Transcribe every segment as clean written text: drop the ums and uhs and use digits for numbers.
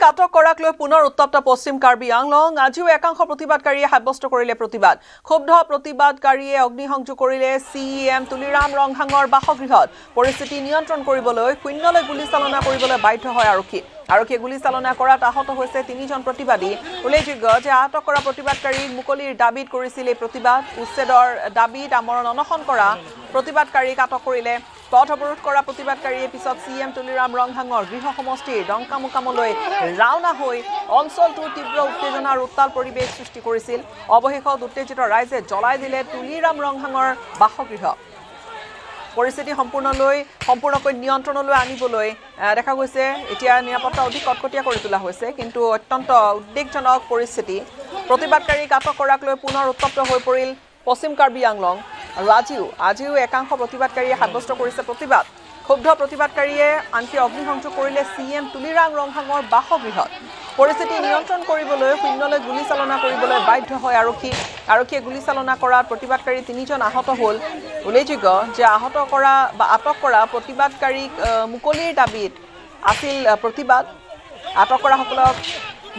আটক কৰাক লৈ পুনৰ উত্তপ্ত পশ্চিম কাৰ্বি আংলং আজিও একাংশ প্ৰতিবাদকাৰীয়ে সাব্যস্ত কৰিলে প্ৰতিবাদ ক্ষুব্ধ প্ৰতিবাদকাৰীয়ে অগ্নিসংযোগ কৰিলে সিএম তুলিৰাম ৰংহাঙৰ বাসগৃহত পৰিস্থিতি নিয়ন্ত্ৰণ কৰিবলৈ শূন্যলৈ গুলীচালনা কৰিবলৈ বাধ্য হয় আৰক্ষীয়ে গুলীচালনা কৰাত আহত হৈছে 3জন প্ৰতিবাদী উল্লেখযোগ্য যে আটক কৰা প্ৰতিবাদকাৰীক মুকলিৰ দাবীত কৰিছিল এই প্ৰতিবাদ উচ্ছেদৰ দাবীত আমৰণ অনশন কৰা প্ৰতিবাদকাৰীক আটক কৰিলে পথ অৱৰোধ কৰা প্ৰতিবাদকাৰীয়ে পিছত সিএম তুলিৰাম ৰংহাঙৰ গৃহ সমষ্টিৰ ডংকামুকামলৈ ৰাওনা হৈ অঞ্চলটোৰ তীব্ৰ উত্তেজনা আৰু উত্তাল পৰিৱেশ সৃষ্টি কৰিছিল অৱশেষত উত্তেজিত ৰাইজে জ্বলাই দিলে তুলিৰাম ৰংহাঙৰ বাসগৃহ পৰিস্থিতি সম্পূৰ্ণকৈ নিয়ন্ত্ৰণলৈ আনিবলৈ দেখা গৈছে এতিয়া নিৰাপত্তা অধিক কটকটীয়া কৰি তোলা হৈছে কিন্তু অত্যন্ত উদ্বেগজনক পৰিস্থিতি প্ৰতিবাদকাৰীক আটক কৰাক লৈ পুনৰ উত্তপ্ত হৈ পৰিল পশ্চিম কাৰ্বি আংলং আৰু আজিও একাংশ প্ৰতিবাদকাৰীয়ে সাব্যস্ত কৰিছে প্ৰতিবাদ ক্ষুব্ধ প্ৰতিবাদকাৰীয়ে আনকি অগ্নিসংযোগ কৰিলে সিএম তুলিৰাম ৰংহাঙৰ বাসগৃহত পৰিস্থিতি নিয়ন্ত্ৰণ কৰিবলৈ শূন্যলৈ গুলীচালনা কৰিবলৈ বাধ্য হয় আৰক্ষীয়ে গুলীচালনা কৰাত প্ৰতিবাদকাৰী 3জন আহত হ'ল উল্লেখযোগ্য যে আটক কৰা প্ৰতিবাদকাৰীক মুকলিৰ দাবীত আছিল প্ৰতিবাদ আটক কৰাসকলক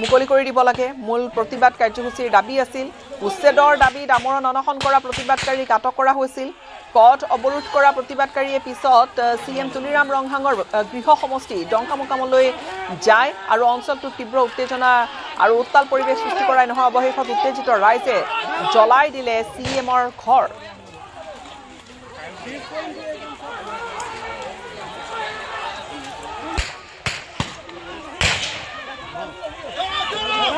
মুকলি কৰি দিব লাগে মূল প্ৰতিবাদ কাৰ্যসূচীৰ দাবী আছিল উচ্ছেদৰ দাবীত আমৰণ অনশন কৰা প্ৰতিবাদকাৰীক আটক কৰা হৈছিল পথ অৱৰোধ কৰা প্ৰতিবাদকাৰীয়ে পিছত সিএম তুলিৰাম ৰংহাঙৰ গৃহ সমষ্টি ডংকামুকামলৈ যায় আৰু অঞ্চলটোত তীব্ৰ উত্তেজনা আৰু উত্তাল পৰিৱেশ সৃষ্টি কৰাই নহয় অৱশেষত উত্তেজিত ৰাইজে জ্বলাই দিলে সিএমৰ ঘৰ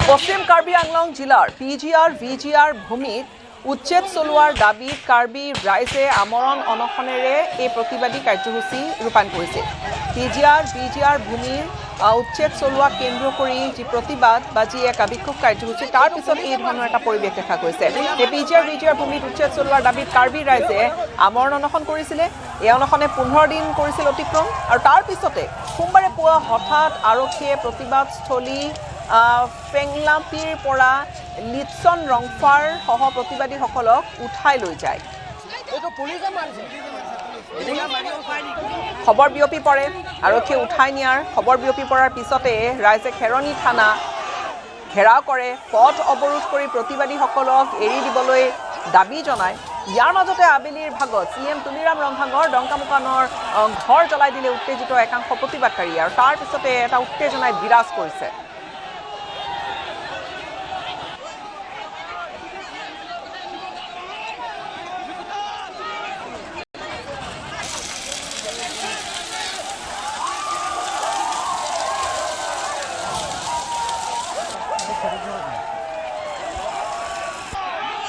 পশ্চিম কাৰ্বি আংলং জিলাৰ PGR-VGR ভূমিত উচ্ছেদ চলোৱাৰ দাবীত কাৰ্বি ৰাইজে আমৰণ অনশনেৰে এই প্ৰতিবাদী কাৰ্যসূচী ৰূপায়ণ কৰিছিল PGR-VGR ভূমিৰ উচ্ছেদ চলোৱা কেন্দ্ৰ কৰি যি প্ৰতিবাদ বা যি এক বিক্ষোভ কাৰ্যসূচী তাৰ পিছত এই ধৰণৰ এটা পৰিৱেশ দেখা গৈছে এই PGR-VGR ভূমিত উচ্ছেদ চলোৱাৰ দাবীত কাৰ্বি ৰাইজে আমৰণ অনশন কৰিছিলে এই অনশনে 15 দিন কৰিছিল অতিক্ৰম আৰু তাৰ পিছতে সোমবাৰে পুৱা হঠাৎ আৰক্ষীয়ে প্ৰতিবাদস্থলী ফেংলাপিৰ পৰা লিটছন ৰংফাৰ সহ প্ৰতিবাদীসকলক উঠাই লৈ যায় খবৰ বিয়পি পৰে আৰক্ষীয়ে উঠাই নিয়াৰ খবৰ বিয়পি পৰাৰ পিছতে ৰাইজে খেৰণী থানা ঘেৰাও কৰে পথ অৱৰোধ কৰি প্ৰতিবাদীসকলক এৰি দিবলৈ দাবী জনায় ইয়াৰ মাজতে আবেলিৰ ভাগত সিএম তুলিৰাম ৰংহাঙৰ ডংকামুকামৰ ঘৰ জ্বলাই দিলে উত্তেজিত একাংশ প্ৰতিবাদকাৰীয়ে আৰু তাৰ পিছতে এটা উত্তেজনাই বিৰাজ কৰিছে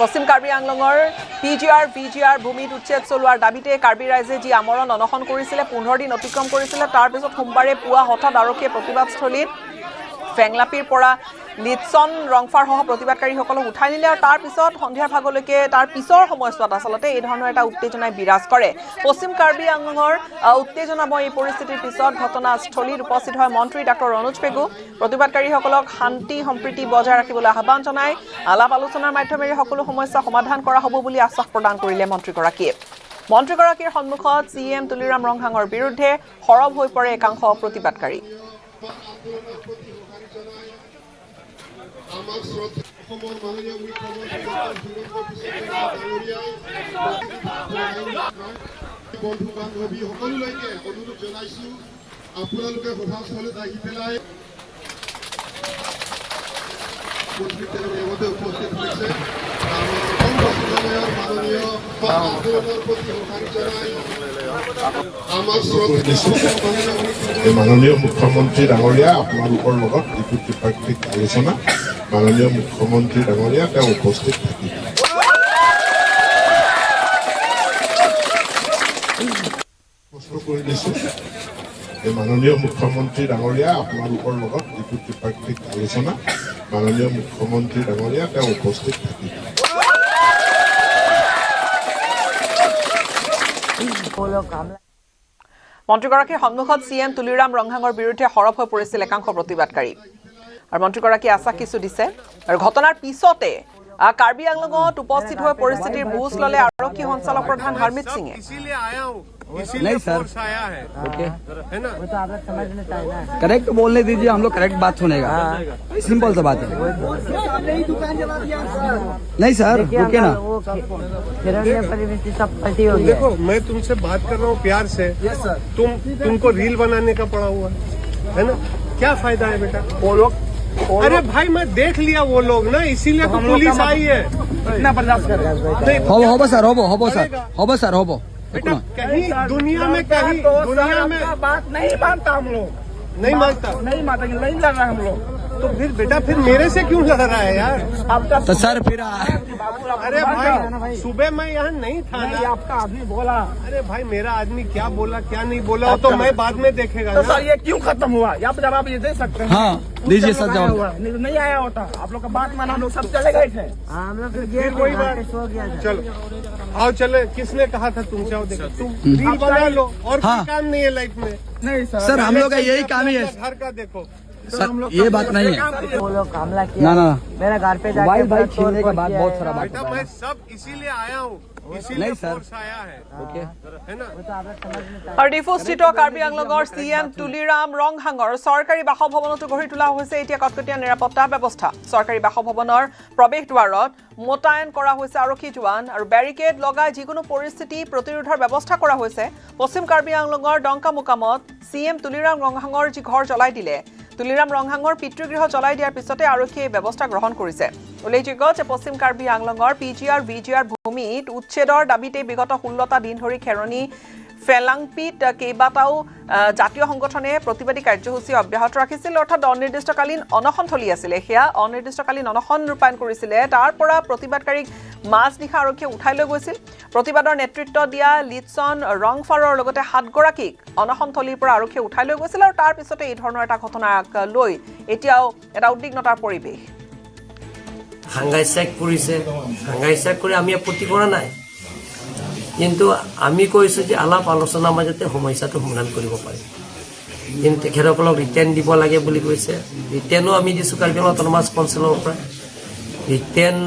পশ্চিম কাৰ্বি আংলঙৰ PGR-VGR ভূমিত উচ্ছেদ চলোৱাৰ দাবীতে কাৰ্বি ৰাইজে যি আমৰণ অনশন কৰিছিলে 15 দিন অতিক্ৰম কৰিছিলে তাৰ পিছত সোমবাৰে পুৱা হঠাৎ আৰক্ষীয়ে প্ৰতিবাদস্থলীত ফেংলাপিৰ পৰা লিটছন ৰংফাৰ সহ প্ৰতিবাদকাৰীসকলক উঠাই নিলে আৰু তাৰ পিছত সন্ধিয়াৰ ভাগলৈকে তাৰ পিছৰ সময়ছোৱাত আচলতে এই ধৰণৰ এটা উত্তেজনাই বিৰাজ কৰে পশ্চিম কাৰ্বি আংলঙৰ উত্তেজনাময় এই পৰিস্থিতিৰ পিছত ঘটনাস্থলীত উপস্থিত হয় মন্ত্ৰী ডাক্তৰ ৰনোজ পেগু প্ৰতিবাদকাৰীসকলক শান্তি সম্প্ৰীতি বজাই ৰাখিবলৈ আহ্বান জনায় আলাপ আলোচনাৰ মাধ্যমেৰে সকলো সমস্যা সমাধান কৰা হ'ব বুলি আশ্বাস প্ৰদান কৰিলে মন্ত্ৰীগৰাকীৰ সন্মুখত সিএম তুলিৰাম ৰংহাঙৰ বিৰুদ্ধে সৰব হৈ পৰে একাংশ প্ৰতিবাদকাৰী আমাৰ শ্ৰদ্ধা অসমৰ মাননীয় মুখ্যমন্ত্ৰী বন্ধু বান্ধৱী সকলোলৈকে অনুৰোধ জনাইছোঁ আপোনালোকে সভাস্থলীত আহি পেলাই উপস্থিত হৈছে মাননীয় আন্দোলনৰ প্ৰতি সন্মান জনাই আমাৰ মাননীয় মুখ্যমন্ত্ৰী ডাঙৰীয়া আপোনালোকৰ লগত এইটো ত্ৰিপাক্ষিক আলোচনা মাননীয় মুখ্যমন্ত্ৰী ডাঙৰীয়া তেওঁ উপস্থিত থাকিব প্ৰশ্ন কৰি দিছোঁ মাননীয় মুখ্যমন্ত্ৰী ডাঙৰীয়া আপোনালোকৰ লগত এইটো ত্ৰিপাক্ষিক আলোচনা মাননীয় মুখ্যমন্ত্ৰী ডাঙৰীয়া তেওঁ উপস্থিত থাকিব মন্ত্ৰীগৰাকীৰ সন্মুখত সিএম তুলিৰাম ৰংহাঙৰ বিৰুদ্ধে সৰব হৈ পৰিছিল একাংশ প্ৰতিবাদকাৰী আৰু মন্ত্ৰীগৰাকীয়ে আশ্বাস কিছু দিছে আৰু ঘটনাৰ পিছতে কাৰ্বি আংলঙত উপস্থিত হৈ পৰিস্থিতিৰ বুজ ললে আৰক্ষী সঞ্চালক প্ৰধান হৰমিত সিঙে इसीलिए फोर्स आया है, है ना? करेक्ट बोलने दीजिए, हम लोग करेक्ट बात सुनेगा। सिंपल सा बात है। नहीं सर रुके ना। देखो मैं तुमसे बात कर रहा हूँ प्यार से। तुमको रील बनाने का पड़ा हुआ है ना? क्या फायदा है बेटा? वो लोग अरे भाई मैं देख लिया वो लोग ना, इसीलिए तो पुलिस आई है। इतना बर्दाश्त कर रहे हैं। होबो सर, होबो बेटा कहीं दुनिया में बात नहीं मानता, हम लोग नहीं मानता, नहीं लड़ रहा हम लोग। तो फिर बेटा फिर मेरे से क्यों लड़ रहा है यार? आपका तो सर फिर अरे भाई सुबह मैं यहाँ नहीं था ना, आपका आदमी बोला। अरे भाई मेरा आदमी क्या बोला क्या नहीं बोला तो मैं बाद में देखेगा तो ना। सर ये क्यों खत्म हुआ? आप जवाब ये दे सकते हैं। हाँ दीजिए सर जवाब। नहीं आया होता, आप लोग का बात माना, हम लोग सब चले गए थे। फिर वही बात। चलो आओ चले। किसने कहा था तुम जाओ देखो, तुम रील बना लो और कोई काम नहीं है लाइफ में। नहीं सर हम लोग का यही काम ही है घर का देखो सर, ये बात नहीं है। वो लोग हमला किया ना मेरा घर पे जाके भाई छीनने के बाद बहुत सारा बात। बेटा मैं सब इसीलिए आया हूँ, इसीलिए फोर्स आया है, है ना? আৰু ডিফুস্থিত কাৰ্বি আংলঙৰ CM তুলিৰাম ৰংহাঙৰ চৰকাৰী বাসভৱনতো গঢ়ি তোলা হৈছে এতিয়া কটকটীয়া নিৰাপত্তা ব্যৱস্থা। চৰকাৰী বাসভৱনৰ প্ৰৱেশ দুৱাৰত মোতায়েন কৰা হৈছে আৰক্ষী জোৱান আৰু বেৰিকেড লগাই যিকোনো পৰিস্থিতি প্ৰতিৰোধৰ ব্যৱস্থা কৰা হৈছে। পশ্চিম কাৰ্বি আংলঙৰ ডংকা মুকামত CM তুলিৰাম ৰংহাঙৰ যি ঘৰ জ্বলাই দিলে, তুলিৰাম ৰংহাঙৰ পিতৃগৃহ জ্বলাই দিয়াৰ পিছতে আৰক্ষীয়ে ব্যৱস্থা গ্ৰহণ কৰিছে। উল্লেখযোগ্য যে পশ্চিম কাৰ্বি আংলঙৰ PGR VGR ভূমিত উচ্ছেদৰ দাবীতে বিগত 16টা দিন ধৰি খেৰণী ফেলাংপিত কেইবাটাও জাতীয় সংগঠনে প্ৰতিবাদী কাৰ্যসূচী অব্যাহত ৰাখিছিল, অৰ্থাৎ অনিৰ্দিষ্টকালীন অনশন চলি আছিলে। সেয়া অনিৰ্দিষ্টকালীন অনশন ৰূপায়ণ কৰিছিলে। তাৰ পৰা প্ৰতিবাদকাৰীক মাজনিশা আৰক্ষীয়ে উঠাই লৈ গৈছিল। প্ৰতিবাদৰ নেতৃত্ব দিয়া লিটছন ৰংফাৰৰ লগতে 7গৰাকীক অনশনথলীৰ পৰা আৰক্ষীয়ে উঠাই লৈ গৈছিল আৰু তাৰ পিছতে এই ধৰণৰ এটা ঘটনাক লৈ এতিয়াও এটা উদ্বিগ্নতাৰ পৰিৱেশ। সাংঘাইক কৰিছে, সাংঘাইক কৰি আমি আপত্তি কৰা নাই, কিন্তু আমি কৈছোঁ যে আলাপ আলোচনাৰ মাজতে সমস্যাটো সমাধান কৰিব পাৰি। কিন্তু তেখেতসকলক ৰিটাৰ্ণ দিব লাগে বুলি কৈছে। ৰিটাৰ্ণো আমি দিছোঁ কাৰ্বি আংলং অট'নমাছ কাউন্সিলৰ পৰা। ৰিটাৰ্ণ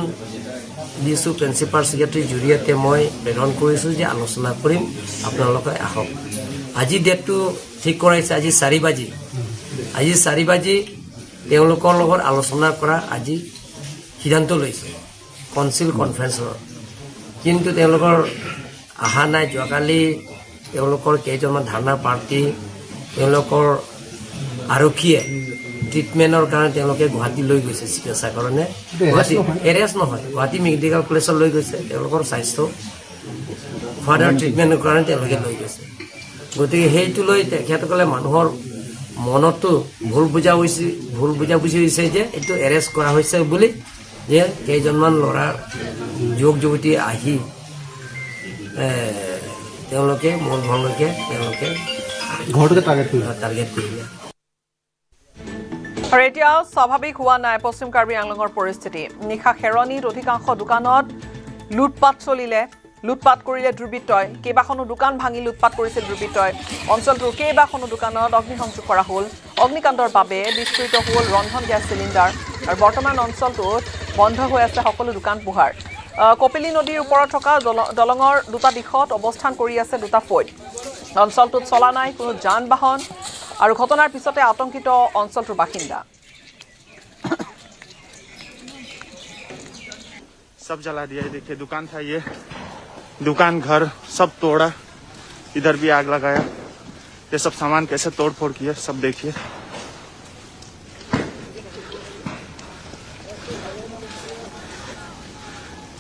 দিছোঁ প্ৰিন্সিপাল ছেক্ৰেটাৰীৰ জৰিয়তে মই প্ৰেৰণ কৰিছোঁ যে আলোচনা কৰিম, আপোনালোকে আহক। আজি ডেটটো ঠিক কৰাইছে, আজি 4 বাজি। আজি 4 বাজি তেওঁলোকৰ লগত আলোচনা কৰা আজি সিদ্ধান্ত লৈছে কাউন্সিল কনফাৰেন্সৰ, কিন্তু তেওঁলোকৰ অহা নাই। যোৱাকালি তেওঁলোকৰ কেইজনমান ধাৰণা প্ৰাৰ্থী তেওঁলোকৰ আৰক্ষীয়ে ট্ৰিটমেণ্টৰ কাৰণে তেওঁলোকে গুৱাহাটী লৈ গৈছে চিকিৎসাৰ কাৰণে। গুৱাহাটী এৰেষ্ট নহয়, গুৱাহাটী মেডিকেল কলেজত লৈ গৈছে। তেওঁলোকৰ স্বাস্থ্য ফাৰ্ডাৰ ট্ৰিটমেণ্টৰ কাৰণে তেওঁলোকে লৈ গৈছে। গতিকে সেইটো লৈ তেখেতসকলে মানুহৰ মনতো ভুল বুজাবুজি হৈছে যে এইটো এৰেষ্ট কৰা হৈছে বুলি, যে কেইজনমান ল'ৰা যুৱক যুৱতী আহি তেওঁলোকে মূল ভংগকে তেওঁলোকে ঘৰটোকে টাৰ্গেট কৰিলে। আৰু এতিয়াও স্বাভাৱিক হোৱা নাই পশ্চিম কাৰ্বি আংলঙৰ পৰিস্থিতি। নিশা খেৰণীত অধিকাংশ দোকানত লুটপাট চলিলে, লুটপাট কৰিলে দুৰ্বৃত্তই। কেইবাখনো দোকান ভাঙি লুটপাট কৰিছিল দুৰ্বৃত্তই। অঞ্চলটোৰ কেইবাখনো দোকানত অগ্নিসংযোগ কৰা হ'ল। অগ্নিকাণ্ডৰ বাবে বিস্ফোৰিত হ'ল ৰন্ধন গেছ চিলিণ্ডাৰ আৰু বৰ্তমান অঞ্চলটোত বন্ধ হৈ আছে সকলো দোকান পোহাৰ। কপিলী নদীৰ ওপৰত থকা দলঙৰ দুটা দিশত অৱস্থান কৰি আছে দুটা ফৈদ। অঞ্চলটোত চলা নাই কোনো যান বাহন আৰু ঘটনাৰ পিছতে আতংকিত অঞ্চলটোৰ বাসিন্দা। सब जला दिया। देखिए दुकान था, ये दुकान घर सब तोड़ा, इधर भी आग लगाया। ये सब सामान कैसे तोड़ फोड़ किया सब देखिए।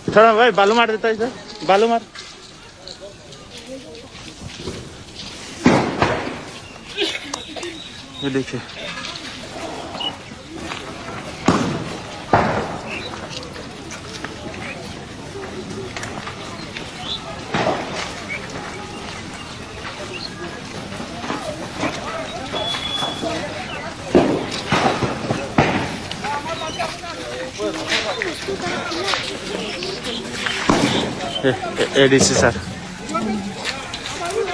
थोड़ा भाई बालू मार देता है, इधर बालू मार। ये देखिए এডিসি স্যার।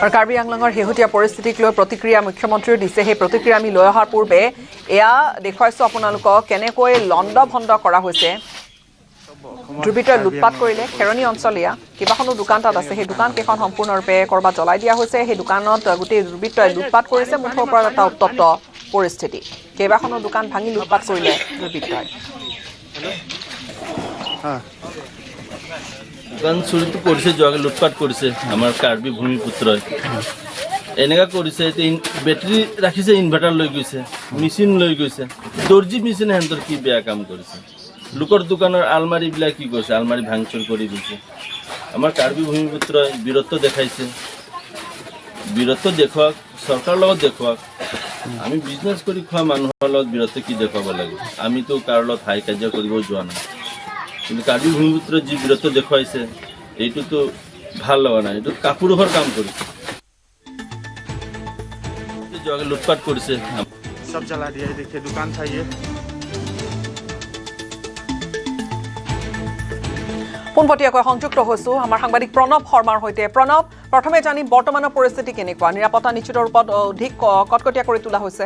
আৰু কাৰ্বি আংলঙৰ শেহতীয়া পৰিস্থিতিক লৈ প্ৰতিক্ৰিয়া মুখ্যমন্ত্ৰীয়ে দিছে। সেই প্ৰতিক্ৰিয়া আমি লৈ অহাৰ পূৰ্বে এয়া দেখুৱাইছোঁ আপোনালোকক কেনেকৈ লণ্ডভণ্ড কৰা হৈছে। দুৰ্বৃত্তই লুটপাট কৰিলে খেৰণী অঞ্চলীয়া কেইবাখনো দোকান তাত আছে সেই দোকানকেইখন সম্পূৰ্ণৰূপে ক'ৰবাত জ্বলাই দিয়া হৈছে সেই দোকানত গোটেই দুৰ্বৃত্তই লুটপাট কৰিছে মুঠৰ ওপৰত এটা উত্তপ্ত পৰিস্থিতি কেইবাখনো দোকান ভাঙি লুটপাট কৰিলে দুৰ্বৃত্তই দোকান চুৰিটো কৰিছে যোৱাকে লুটপাট কৰিছে আমাৰ কাৰ্বি ভূমিপুত্ৰই এনেকা কৰিছে বেটাৰী ৰাখিছে ইনভাৰ্টাৰ লৈ গৈছে মেচিন লৈ গৈছে দৰ্জি মেচিন হেঁতৰ কি বেয়া কাম কৰিছে লোকৰ দোকানৰ আলমাৰীবিলাক কি কৰিছে আলমাৰী ভাঙচুৰ কৰি দিছে আমাৰ কাৰ্বি ভূমিপুত্ৰই বীৰত্ব দেখাইছে বীৰত্ব দেখুৱাওক চৰকাৰৰ লগত দেখুৱাওক আমি বিজনেছ কৰি খোৱা মানুহৰ লগত বীৰত্ব কি দেখুৱাব লাগে আমিতো কাৰো লগত হাই কাজিয়া কৰিব যোৱা নাই কিন্তু কাৰ্বি ভূমিপুত্ৰই যি বীৰত্ব দেখুৱাইছে এইটোতো ভাল লগা নাই এইটো কাপুৰুষৰ কাম কৰিছে লুটপাট কৰিছে सब जला दिया देखिए दुकान था ये পোনপটীয়াকৈ সংযুক্ত হৈছো আমাৰ সাংবাদিক প্ৰণৱ শৰ্মাৰ সৈতে প্ৰণৱ প্ৰথমে জানি বৰ্তমানৰ পৰিস্থিতি কেনেকুৱা নিৰাপত্তা নিশ্চিত ৰূপত অধিক কটকটীয়া কৰি তোলা হৈছে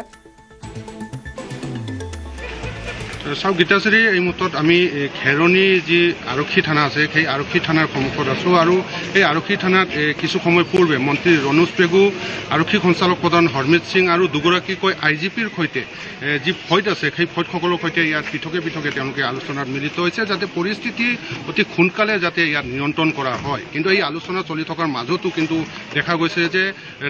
চাওক গীতাশ্ৰী এই মুহূৰ্তত আমি খেৰণী যি আৰক্ষী থানা আছে সেই আৰক্ষী থানাৰ সন্মুখত আছোঁ আৰু এই আৰক্ষী থানাত কিছু সময় পূৰ্বে মন্ত্ৰী ৰণোজ পেগু আৰক্ষী সঞ্চালক প্ৰধান হৰমিত সিং আৰু দুগৰাকীকৈ IGPৰ সৈতে যি ফৈদ আছে সেই ফৈদসকলৰ সৈতে ইয়াত পৃথকে পৃথকে তেওঁলোকে আলোচনাত মিলিত হৈছে যাতে পৰিস্থিতি অতি সোনকালে যাতে ইয়াত নিয়ন্ত্ৰণ কৰা হয় কিন্তু এই আলোচনা চলি থকাৰ মাজতো কিন্তু দেখা গৈছে যে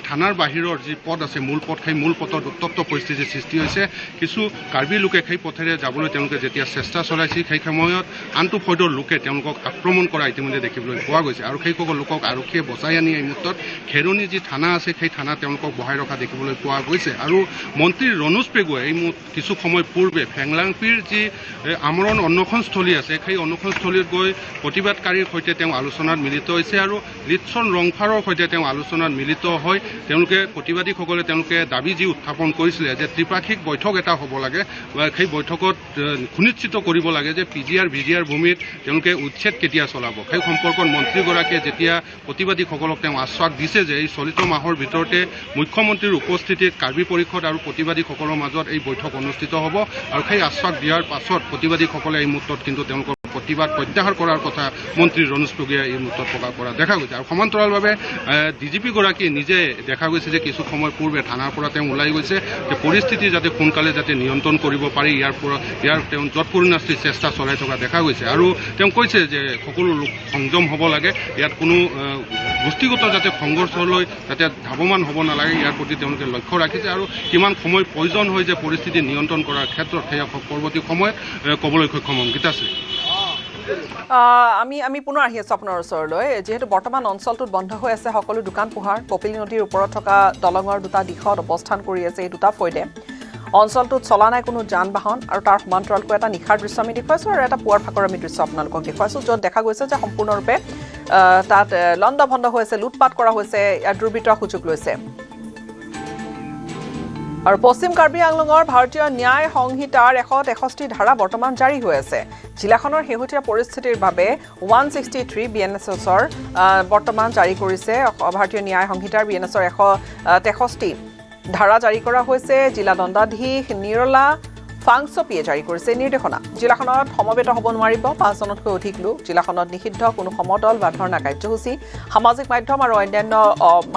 থানাৰ বাহিৰৰ যি পথ আছে মূল পথ সেই মূল পথত উত্তপ্ত পৰিস্থিতিৰ সৃষ্টি হৈছে কিছু কাৰ্বি লোকে সেই পথেৰে যাবলৈ তেওঁলোকে যেতিয়া চেষ্টা চলাইছিল সেই সময়ত আনটো ফৈদৰ লোকে তেওঁলোকক আক্ৰমণ কৰা ইতিমধ্যে দেখিবলৈ পোৱা গৈছে আৰু সেইসকল লোকক আৰক্ষীয়ে বচাই আনি এই মুহূৰ্তত খেৰণী যি থানা আছে সেই থানা তেওঁলোকক বহাই ৰখা দেখিবলৈ পোৱা গৈছে আৰু মন্ত্ৰী ৰণোজ পেগুৱে এই কিছু সময় পূৰ্বে ফেংলাংপিৰ যি আমৰণ অন্বেষণস্থলী আছে সেই অন্বেষণস্থলীত গৈ প্ৰতিবাদকাৰীৰ সৈতে তেওঁ আলোচনাত মিলিত হৈছে আৰু লিটছন ৰংফাৰৰ সৈতে তেওঁ আলোচনাত মিলিত হৈ তেওঁলোকে প্ৰতিবাদীসকলে তেওঁলোকে দাবী যি উত্থাপন কৰিছিলে যে ত্ৰিপাক্ষিক বৈঠক এটা হ'ব লাগে সেই বৈঠকত সুনিশ্চিত কৰিব লাগে যে PGR VGR ভূমিত তেওঁলোকে উচ্ছেদ কেতিয়া চলাব সেই সম্পৰ্কত মন্ত্ৰীগৰাকীয়ে যেতিয়া প্ৰতিবাদীসকলক তেওঁ আশ্বাস দিছে যে এই চলিত মাহৰ ভিতৰতে মুখ্যমন্ত্ৰীৰ উপস্থিতিত কাৰ্বি পৰিষদ আৰু প্ৰতিবাদীসকলৰ মাজত এই বৈঠক অনুষ্ঠিত হ'ব আৰু সেই আশ্বাস দিয়াৰ পাছত প্ৰতিবাদীসকলে এই মুহূৰ্তত কিন্তু তেওঁলোকৰ প্ৰতিবাদ প্ৰত্যাহাৰ কৰাৰ কথা মন্ত্ৰী ৰণোজ পেগুৱে এই মুহূৰ্তত প্ৰকাশ কৰা দেখা গৈছে আৰু সমান্তৰালভাৱে DGP গৰাকী নিজে দেখা গৈছে যে কিছু সময় পূৰ্বে থানাৰ পৰা তেওঁ ওলাই গৈছে যে পৰিস্থিতি যাতে সোনকালে যাতে নিয়ন্ত্ৰণ কৰিব পাৰি ইয়াৰ তেওঁ যৎপৰিণাস্তি চেষ্টা চলাই থকা দেখা গৈছে আৰু তেওঁ কৈছে যে সকলো লোক সংযম হ'ব লাগে ইয়াত কোনো গোষ্ঠীগত যাতে সংঘৰ্ষলৈ যাতে ধাৱমান হ'ব নালাগে ইয়াৰ প্ৰতি তেওঁলোকে লক্ষ্য ৰাখিছে আৰু কিমান সময় প্ৰয়োজন হয় যে পৰিস্থিতি নিয়ন্ত্ৰণ কৰাৰ ক্ষেত্ৰত সেয়া পৰৱৰ্তী সময়ত ক'বলৈ সক্ষম হ'ম গীতাশ্ৰী আমি পুনৰ আহি আছোঁ আপোনাৰ ওচৰলৈ যিহেতু বৰ্তমান অঞ্চলটোত বন্ধ হৈ আছে সকলো দোকান পোহাৰ কপিলী নদীৰ ওপৰত থকা দলঙৰ দুটা দিশত অৱস্থান কৰি আছে এই দুটা ফৈদে অঞ্চলটোত চলা নাই কোনো যান বাহন আৰু তাৰ সমান্তৰালকৈ এটা নিশাৰ দৃশ্য আমি দেখুৱাইছোঁ আৰু এটা পুৱাৰ ভাগৰ আমি দৃশ্য আপোনালোকক দেখুৱাইছোঁ য'ত দেখা গৈছে যে সম্পূৰ্ণৰূপে তাত লণ্ড ভণ্ড হৈ আছে লুটপাট কৰা হৈছে ইয়াত দুৰ্বৃত্তৰ সুযোগ লৈছে আৰু পশ্চিম কাৰ্বি আংলঙৰ ভাৰতীয় ন্যায় সংহিতাৰ 163 ধাৰা বৰ্তমান জাৰি হৈ আছে জিলাখনৰ শেহতীয়া পৰিস্থিতিৰ বাবে 163 BNSৰ বৰ্তমান জাৰি কৰিছে ভাৰতীয় ন্যায় সংহিতাৰ BNSৰ 163 ধাৰা জাৰি কৰা হৈছে জিলা দণ্ডাধীশ নিৰলা ফাংছপিয়ে জাৰি কৰিছে নিৰ্দেশনা জিলাখনত সমবেত হ'ব নোৱাৰিব 5 জনতকৈ অধিক লোক জিলাখনত নিষিদ্ধ কোনো সমদল বা ধৰ্ণা কাৰ্যসূচী সামাজিক মাধ্যম আৰু অন্যান্য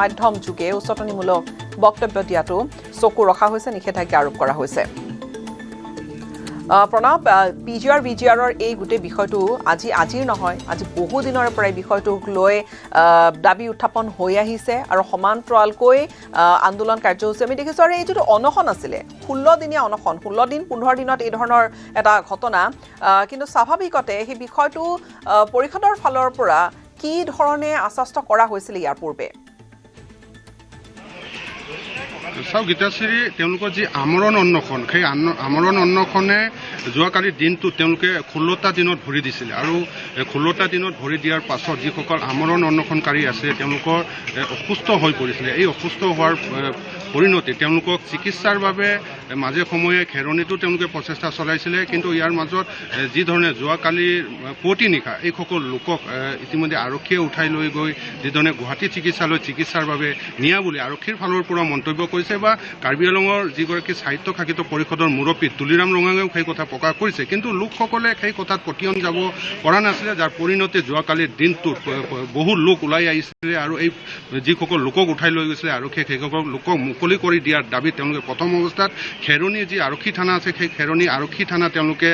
মাধ্যম যোগে উচতনিমূলক বক্তব্য দিয়াটো চকু ৰখা হৈছে নিষেধাজ্ঞা আৰোপ কৰা হৈছে প্ৰণৱ PGR VGRৰ এই গোটেই বিষয়টো আজিৰ নহয় আজি বহু দিনৰ পৰা এই বিষয়টোক লৈ দাবী উত্থাপন হৈ আহিছে আৰু সমান্তৰালকৈ আন্দোলন কাৰ্যসূচী আমি দেখিছোঁ আৰু এই যিটো অনশন আছিলে 16 দিনীয়া অনশন 16 দিন 15 দিনত এই ধৰণৰ এটা ঘটনা কিন্তু স্বাভাৱিকতে সেই বিষয়টো পৰিষদৰ ফালৰ পৰা কি ধৰণে আশ্বস্ত কৰা হৈছিল ইয়াৰ পূৰ্বে চাওক গীতাশ্ৰী তেওঁলোকৰ যি আমৰণ অন্বেষণ সেই আমৰণ অন্বেষণে যোৱাকালিৰ দিনটো তেওঁলোকে 16টা দিনত ভৰি দিছিলে আৰু 16টা দিনত ভৰি দিয়াৰ পাছত যিসকল আমৰণ অন্বেষণকাৰী আছে তেওঁলোকৰ অসুস্থ হৈ পৰিছিলে এই অসুস্থ হোৱাৰ পৰিণতি তেওঁলোকক চিকিৎসাৰ বাবে মাজে সময়ে খেৰণীতো তেওঁলোকে প্ৰচেষ্টা চলাইছিলে কিন্তু ইয়াৰ মাজত যি ধৰণে যোৱাকালিৰ পুৱতি নিশা এইসকল লোকক ইতিমধ্যে আৰক্ষীয়ে উঠাই লৈ গৈ যিধৰণে গুৱাহাটী চিকিৎসালয়ত চিকিৎসাৰ বাবে নিয়া বুলি আৰক্ষীৰ ফালৰ পৰা মন্তব্য কৰিছে কৰিছে বা কাৰ্বি আংলঙৰ যিগৰাকী সাহিত্য শাসিত পৰিষদৰ মুৰব্বী তুলিৰাম ৰঙাঙেও সেই কথা প্ৰকাশ কৰিছে কিন্তু লোকসকলে সেই কথাত পতিয়ন যাব পৰা নাছিলে যাৰ পৰিণতি যোৱাকালিৰ দিনটোত বহু লোক ওলাই আহিছিলে আৰু এই যিসকল লোকক উঠাই লৈ গৈছিলে আৰক্ষীয়ে সেইসকল লোকক মুকলি কৰি দিয়াৰ দাবী তেওঁলোকে প্ৰথম অৱস্থাত খেৰণী যি আৰক্ষী থানা আছে সেই খেৰণী আৰক্ষী থানা তেওঁলোকে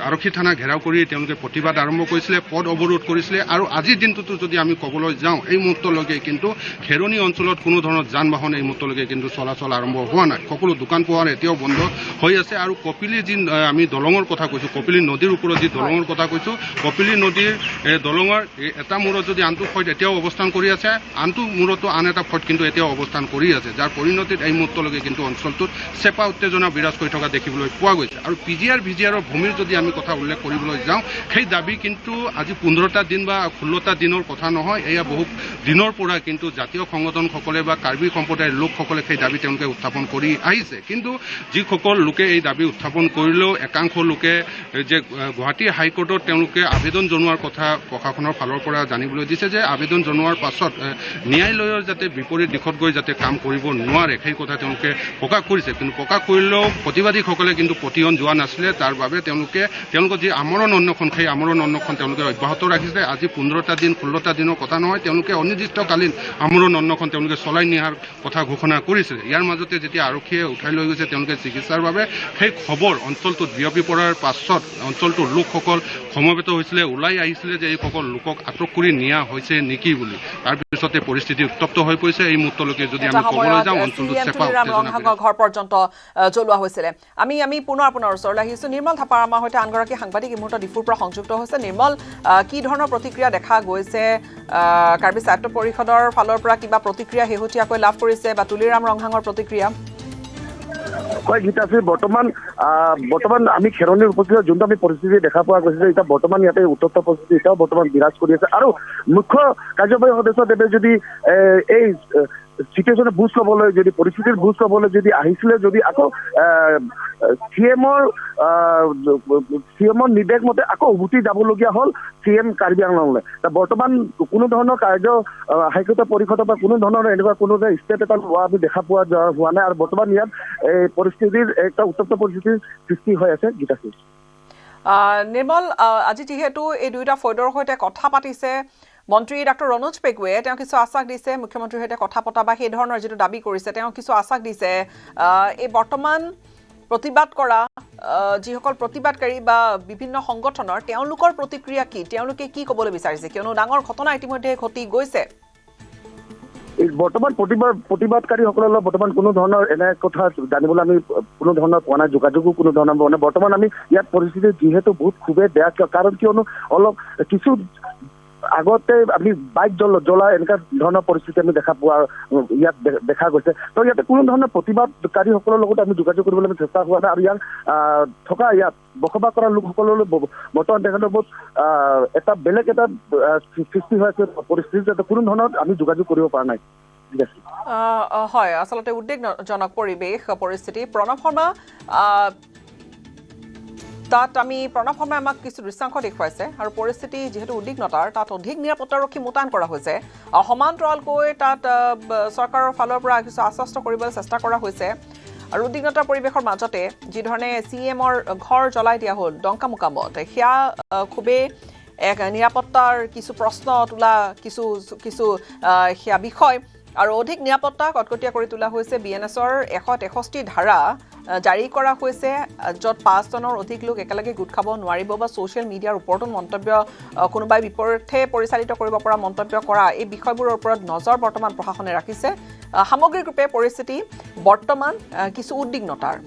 আৰক্ষী থানা ঘেৰাও কৰি তেওঁলোকে প্ৰতিবাদ আৰম্ভ কৰিছিলে পথ অৱৰোধ কৰিছিলে আৰু আজিৰ দিনটোতো যদি আমি ক'বলৈ যাওঁ এই মুহূৰ্তলৈকে কিন্তু খেৰণী অঞ্চলত কোনো ধৰণৰ যান বাহন এই মুহূৰ্তলৈকে কিন্তু চলাচল আৰম্ভ হোৱা নাই সকলো দোকান পোহাৰ এতিয়াও বন্ধ হৈ আছে আৰু কপিলী যি আমি দলঙৰ কথা কৈছোঁ কপিলী নদীৰ ওপৰত যি দলঙৰ কথা কৈছোঁ কপিলী নদীৰ দলঙৰ এটা মূৰত যদি আনটো ফৈদ এতিয়াও অৱস্থান কৰি আছে আনটো মূৰতো আন এটা ফৈদ কিন্তু এতিয়াও অৱস্থান কৰি আছে যাৰ পৰিণতিত এই মুহূৰ্তলৈকে কিন্তু অঞ্চলটোত চেপা উত্তেজনা বিৰাজ কৰি থকা দেখিবলৈ পোৱা গৈছে আৰু PGR VGRৰ ভূমিৰ যদি আমি কথা উল্লেখ কৰিবলৈ যাওঁ সেই দাবী কিন্তু আজি 15টা দিন বা 16টা দিনৰ কথা নহয় এয়া বহু দিনৰ পৰা কিন্তু জাতীয় সংগঠনসকলে বা কাৰ্বি সম্প্ৰদায়ৰ লোকসকলে সেই দাবী তেওঁলোকে উত্থাপন কৰি আহিছে কিন্তু যিসকল লোকে এই দাবী উত্থাপন কৰিলেও একাংশ লোকে যে গুৱাহাটী হাইকোৰ্টত তেওঁলোকে আবেদন জনোৱাৰ কথা প্ৰশাসনৰ ফালৰ পৰা জানিবলৈ দিছে যে আবেদন জনোৱাৰ পাছত ন্যায়ালয়ৰ যাতে বিপৰীত দিশত গৈ যাতে কাম কৰিব নোৱাৰে সেই কথা তেওঁলোকে প্ৰকাশ কৰিছে কিন্তু প্ৰকাশ কৰিলেও প্ৰতিবাদীসকলে কিন্তু পতিয়ন যোৱা নাছিলে তাৰ বাবে তেওঁলোকৰ যি আমৰণ অন্বেষণ সেই আমৰণ অন্বেষণ তেওঁলোকে অব্যাহত ৰাখিছে আজি 15টা দিন 16টা দিনৰ কথা নহয় তেওঁলোকে অনিৰ্দিষ্টকালীন আমৰণ অন্বেষণ তেওঁলোকে চলাই নিয়াৰ কথা ঘোষণা কৰিছিলে ইয়াৰ মাজতে যেতিয়া আৰক্ষীয়ে উঠাই লৈ গৈছে তেওঁলোকে চিকিৎসাৰ বাবে সেই খবৰ অঞ্চলটোত বিয়পি পৰাৰ পাছত অঞ্চলটোৰ লোকসকল সমবেত হৈছিলে ওলাই আহিছিলে যে এইসকল লোকক আটক কৰি নিয়া হৈছে নেকি বুলি তাৰ পিছতে পৰিস্থিতি উত্তপ্ত হৈ পৰিছে এই মুহূৰ্তলৈকে যদি আমি ক'বলৈ যাওঁ অঞ্চলটোত চেপা উত্তেজনা ঘৰ পৰ্যন্ত জ্বলোৱা হৈছিলে আমি পুনৰ আপোনাৰ ওচৰলৈ আহিছোঁ নিৰ্মল থাপাৰ আমাৰ সৈতে আনগৰাকী সাংবাদিক এই মুহূৰ্তত ডিফুৰ পৰা সংযুক্ত হৈছে নিৰ্মল কি ধৰণৰ প্ৰতিক্ৰিয়া দেখা গৈছে কাৰ্বি সাহিত্য পৰিষদৰ ফালৰ পৰা কিবা প্ৰতিক্ৰিয়া শেহতীয়াকৈ লাভ কৰিছে বা তুলিৰাম ৰংহাঙৰ প্ৰতিক্ৰিয়া হয় গীতাশ্ৰী বৰ্তমান আমি খেৰণীৰ উপস্থিত যোনটো আমি পৰিস্থিতি দেখা পোৱা গৈছে এতিয়া বৰ্তমান ইয়াতে উত্তপ্ত পৰিস্থিতি এতিয়াও বৰ্তমান বিৰাজ কৰি আছে আৰু মুখ্য কাৰ্যবাহী সদস্যদেৱে যদি এই চিটুৱেশ্যনৰ বুজ ল'বলৈ যদি পৰিস্থিতিৰ বুজ ল'বলৈ যদি আহিছিলে যদি আকৌ চিএমৰ নিৰ্দেশ মতে আকৌ উভতি যাবলগীয়া হ'ল CM কাৰ্বি আংলঙলৈ বৰ্তমান কোনো ধৰণৰ কাৰ্য হাইকোৰ্ট পৰিষদৰ পৰা কোনো ধৰণৰ এনেকুৱা কোনো ষ্টেপ এটা লোৱা আমি দেখা পোৱা হোৱা নাই আৰু বৰ্তমান ইয়াত এই পৰিস্থিতিৰ একটা উত্তপ্ত পৰিস্থিতিৰ সৃষ্টি হৈ আছে গীতাশ্ৰী নিৰ্মল আজি যিহেতু এই দুয়োটা ফৈদৰ সৈতে কথা পাতিছে মন্ত্ৰী ডক্টৰ ৰনোজ পেগুৱে তেওঁ কিছু আশ্বাস দিছে মুখ্যমন্ত্ৰীৰ সৈতে কথা পতা বা সেই ধৰণৰ যিটো দাবী কৰিছে তেওঁ কিছু আশ্বাস দিছে এই বৰ্তমান প্ৰতিবাদ কৰা যিসকল প্ৰতিবাদকাৰী বা বিভিন্ন সংগঠনৰ তেওঁলোকৰ প্ৰতিক্ৰিয়া কি তেওঁলোকে কি ক'বলৈ বিচাৰিছে কিয়নো ডাঙৰ ঘটনা ইতিমধ্যে ঘটি গৈছে বৰ্তমান প্ৰতিবাদকাৰীসকলৰ বৰ্তমান কোনো ধৰণৰ এনে কথা জানিবলৈ আমি কোনো ধৰণৰ পোৱা নাই যোগাযোগো কোনো ধৰণৰ পোৱা নাই বৰ্তমান আমি ইয়াত পৰিস্থিতি যিহেতু বহুত খুবেই বেয়া কাৰণ কিয়নো অলপ কিছু আগতে আমি বাইক জ্বলা এনেকুৱা ধৰণৰ পৰিস্থিতি আমি দেখা পোৱা ইয়াত দেখা গৈছে তো ইয়াতে কোনো ধৰণৰ প্ৰতিবাদকাৰীসকলৰ লগত আমি যোগাযোগ কৰিবলৈ আমি চেষ্টা হোৱা নাই আৰু ইয়াত থকা ইয়াত বসবাস কৰা লোকসকললৈ বৰ্তমান তেখেতৰ বহুত এটা বেলেগ এটা সৃষ্টি হৈ আছে পৰিস্থিতি যাতে কোনো ধৰণৰ আমি যোগাযোগ কৰিব পৰা নাই হয় আচলতে উদ্বেগজনক পৰিৱেশ পৰিস্থিতি প্ৰণৱ শৰ্মা তাত আমি প্ৰণৱ শৰ্মাই আমাক কিছু দৃশ্যাংশ দেখুৱাইছে আৰু পৰিস্থিতি যিহেতু উদ্বিগ্নতাৰ তাত অধিক নিৰাপত্তাৰক্ষী মোতায়েন কৰা হৈছে সমান্তৰালকৈ তাত চৰকাৰৰ ফালৰ পৰা কিছু আশ্বস্ত কৰিবলৈ চেষ্টা কৰা হৈছে আৰু উদ্বিগ্নতাৰ পৰিৱেশৰ মাজতে যিধৰণে CMৰ ঘৰ জ্বলাই দিয়া হ'ল ডংকা মোকামত সেয়া খুবেই এক নিৰাপত্তাৰ কিছু প্ৰশ্ন তোলা কিছু সেয়া বিষয় আৰু অধিক নিৰাপত্তা কটকটীয়া কৰি তোলা হৈছে BNSৰ 163 ধাৰা জাৰি কৰা হৈছে য'ত 5 জনৰ অধিক লোক একেলগে গোট খাব নোৱাৰিব বা ছ'চিয়েল মিডিয়াৰ ওপৰতো মন্তব্য কোনোবাই বিপৰীতে পৰিচালিত কৰিব পৰা মন্তব্য কৰা এই বিষয়বোৰৰ ওপৰত নজৰ বৰ্তমান প্ৰশাসনে ৰাখিছে সামগ্ৰিকৰূপে পৰিস্থিতি বৰ্তমান কিছু উদ্বিগ্নতাৰ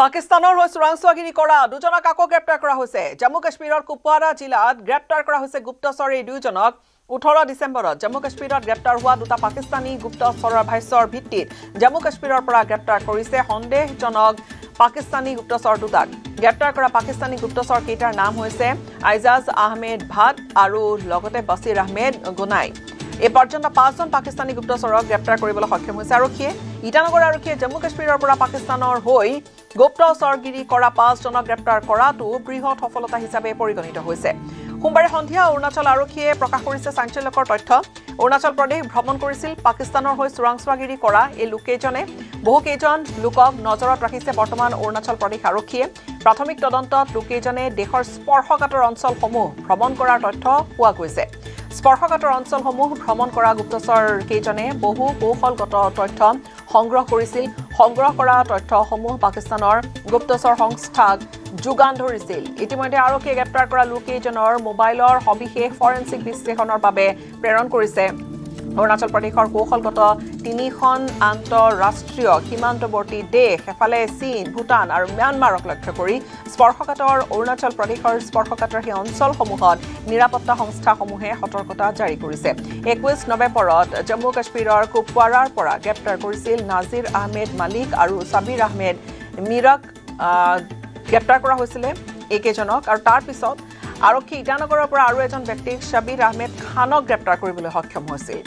পাকিস্তানৰ হৈ চোৰাংচোৱাগিৰি কৰা দুজনক আকৌ গ্ৰেপ্তাৰ কৰা হৈছে জম্মু কাশ্মীৰৰ কুপৱাৰা জিলাত গ্ৰেপ্তাৰ কৰা হৈছে গুপ্তচৰ এই দুজনক 18 ডিসেম্বৰত জম্মু কাশ্মীৰত গ্ৰেপ্তাৰ হোৱা দুটা পাকিস্তানী গুপ্তচৰৰ ভাষ্যৰ ভিত্তিত জম্মু কাশ্মীৰৰ পৰা গ্ৰেপ্তাৰ কৰিছে সন্দেহজনক পাকিস্তানী গুপ্তচৰ দুটাক গ্ৰেপ্তাৰ কৰা পাকিস্তানী গুপ্তচৰ কেইটাৰ নাম হৈছে আইজাজ আহমেদ ভাট আৰু লগতে বছিৰ আহমেদ গোনাই এই পৰ্যন্ত 5জন পাকিস্তানী গুপ্তচৰক গ্ৰেপ্তাৰ কৰিবলৈ সক্ষম হৈছে আৰক্ষীয়ে ইটানগৰ আৰক্ষীয়ে জম্মু কাশ্মীৰৰ পৰা পাকিস্তানৰ হৈ গুপ্তচৰগিৰি কৰা 5 জনক গ্ৰেপ্তাৰ কৰাটো বৃহৎ সফলতা হিচাপে পৰিগণিত হৈছে। সোমবাৰে সন্ধিয়া অৰুণাচল আৰক্ষীয়ে প্ৰকাশ কৰিছে চাঞ্চল্যকৰ তথ্য। অৰুণাচল প্ৰদেশ ভ্ৰমণ কৰিছিল পাকিস্তানৰ হৈ চোৰাংচোৱাগিৰি কৰা এই লোককেইজনে বহুকেইজন লোকক নজৰত ৰাখিছে বৰ্তমান অৰুণাচল প্ৰদেশ আৰক্ষীয়ে। প্ৰাথমিক তদন্তত লোককেইজনে দেশৰ স্পৰ্শকাতৰ অঞ্চলসমূহ ভ্ৰমণ কৰাৰ তথ্য পোৱা গৈছে। স্পৰ্শকাতৰ অঞ্চলসমূহ ভ্ৰমণ কৰা গুপ্তচৰ কেইজনে বহু কৌশলগত তথ্য সংগ্ৰহ কৰিছিল। সংগ্ৰহ কৰা তথ্যসমূহ পাকিস্তানৰ গুপ্তচৰ সংস্থাক যোগান ধৰিছিল। ইতিমধ্যে আৰক্ষীয়ে গ্ৰেপ্তাৰ কৰা লোককেইজনৰ মোবাইলৰ সবিশেষ ফৰেনচিক বিশ্লেষণৰ বাবে প্ৰেৰণ কৰিছে। অৰুণাচল প্ৰদেশৰ কৌশলগত 3খন আন্তঃৰাষ্ট্ৰীয় সীমান্তৱৰ্তী দেশ এফালে চীন, ভূটান আৰু ম্যানমাৰক লক্ষ্য কৰি স্পৰ্শকাতৰ অৰুণাচল প্ৰদেশৰ স্পৰ্শকাতৰ সেই অঞ্চলসমূহত নিৰাপত্তা সংস্থাসমূহে সতৰ্কতা জাৰি কৰিছে। 21 নৱেম্বৰত জম্মু কাশ্মীৰৰ কুপৱাৰাৰ পৰা গ্ৰেপ্তাৰ কৰিছিল নাজিৰ আহমেদ মালিক আৰু ছাবিৰ আহমেদ মিৰক গ্ৰেপ্তাৰ কৰা হৈছিলে এইকেইজনক। আৰু তাৰ পিছত আৰক্ষী ইটানগৰৰ পৰা আৰু এজন ব্যক্তিক ছাবিৰ আহমেদ খানক গ্ৰেপ্তাৰ কৰিবলৈ সক্ষম হৈছিল।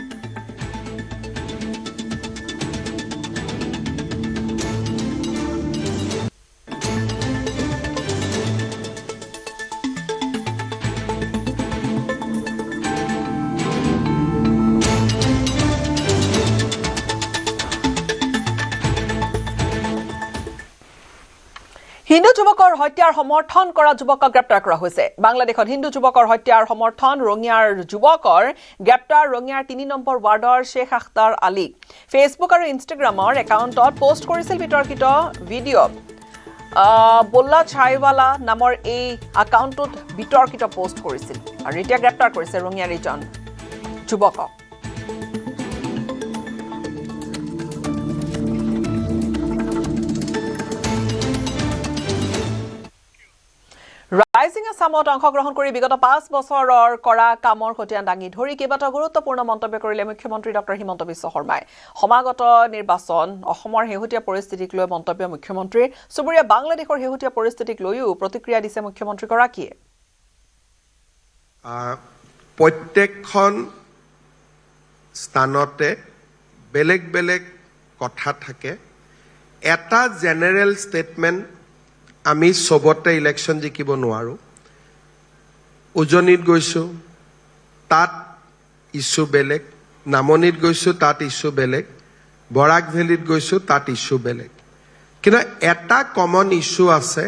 হিন্দু যুৱকৰ হত্যাৰ সমৰ্থন কৰা যুৱকক গ্ৰেপ্তাৰ কৰা হৈছে। বাংলাদেশত হিন্দু যুৱকৰ হত্যাৰ সমৰ্থন ৰঙিয়াৰ যুৱকৰ গ্ৰেপ্তাৰ ৰঙিয়াৰ 3 নম্বৰ ৱাৰ্ডৰ শ্বেখ আখতাৰ আলী। ফেচবুক আৰু ইনষ্টাগ্ৰামৰ একাউণ্টত পোষ্ট কৰিছিল বিতৰ্কিত ভিডিঅ'। বোল্লা ছাইৱালা নামৰ এই একাউণ্টটোত বিতৰ্কিত পোষ্ট কৰিছিল আৰু এতিয়া গ্ৰেপ্তাৰ কৰিছে ৰঙিয়াৰ এজন যুৱকক। ৰাইজিং আছামত অংশগ্ৰহণ কৰি বিগত 5 বছৰৰ কৰা কামৰ খতিয়ান দাঙি ধৰি কেইবাটাও গুৰুত্বপূৰ্ণ মন্তব্য কৰিলে মুখ্যমন্ত্ৰী ডক্টৰ হিমন্ত বিশ্ব শৰ্মাই। সমাগত নিৰ্বাচন, অসমৰ শেহতীয়া পৰিস্থিতিক লৈ মন্তব্য মুখ্যমন্ত্ৰীৰ। চুবুৰীয়া বাংলাদেশৰ শেহতীয়া পৰিস্থিতিক লৈও প্ৰতিক্ৰিয়া দিছে মুখ্যমন্ত্ৰীগৰাকীয়ে। প্ৰত্যেকখন স্থানতে বেলেগ বেলেগ কথা থাকে। এটা জেনেৰেল ষ্টেটমেণ্ট আমি চবতে ইলেকশ্যন জিকিব নোৱাৰোঁ। উজনিত গৈছোঁ, তাত ইছ্যু বেলেগ। নামনিত গৈছোঁ, তাত ইছ্যু বেলেগ। বৰাক ভেলীত গৈছোঁ, তাত ইছ্যু বেলেগ। কিন্তু এটা কমন ইছ্যু আছে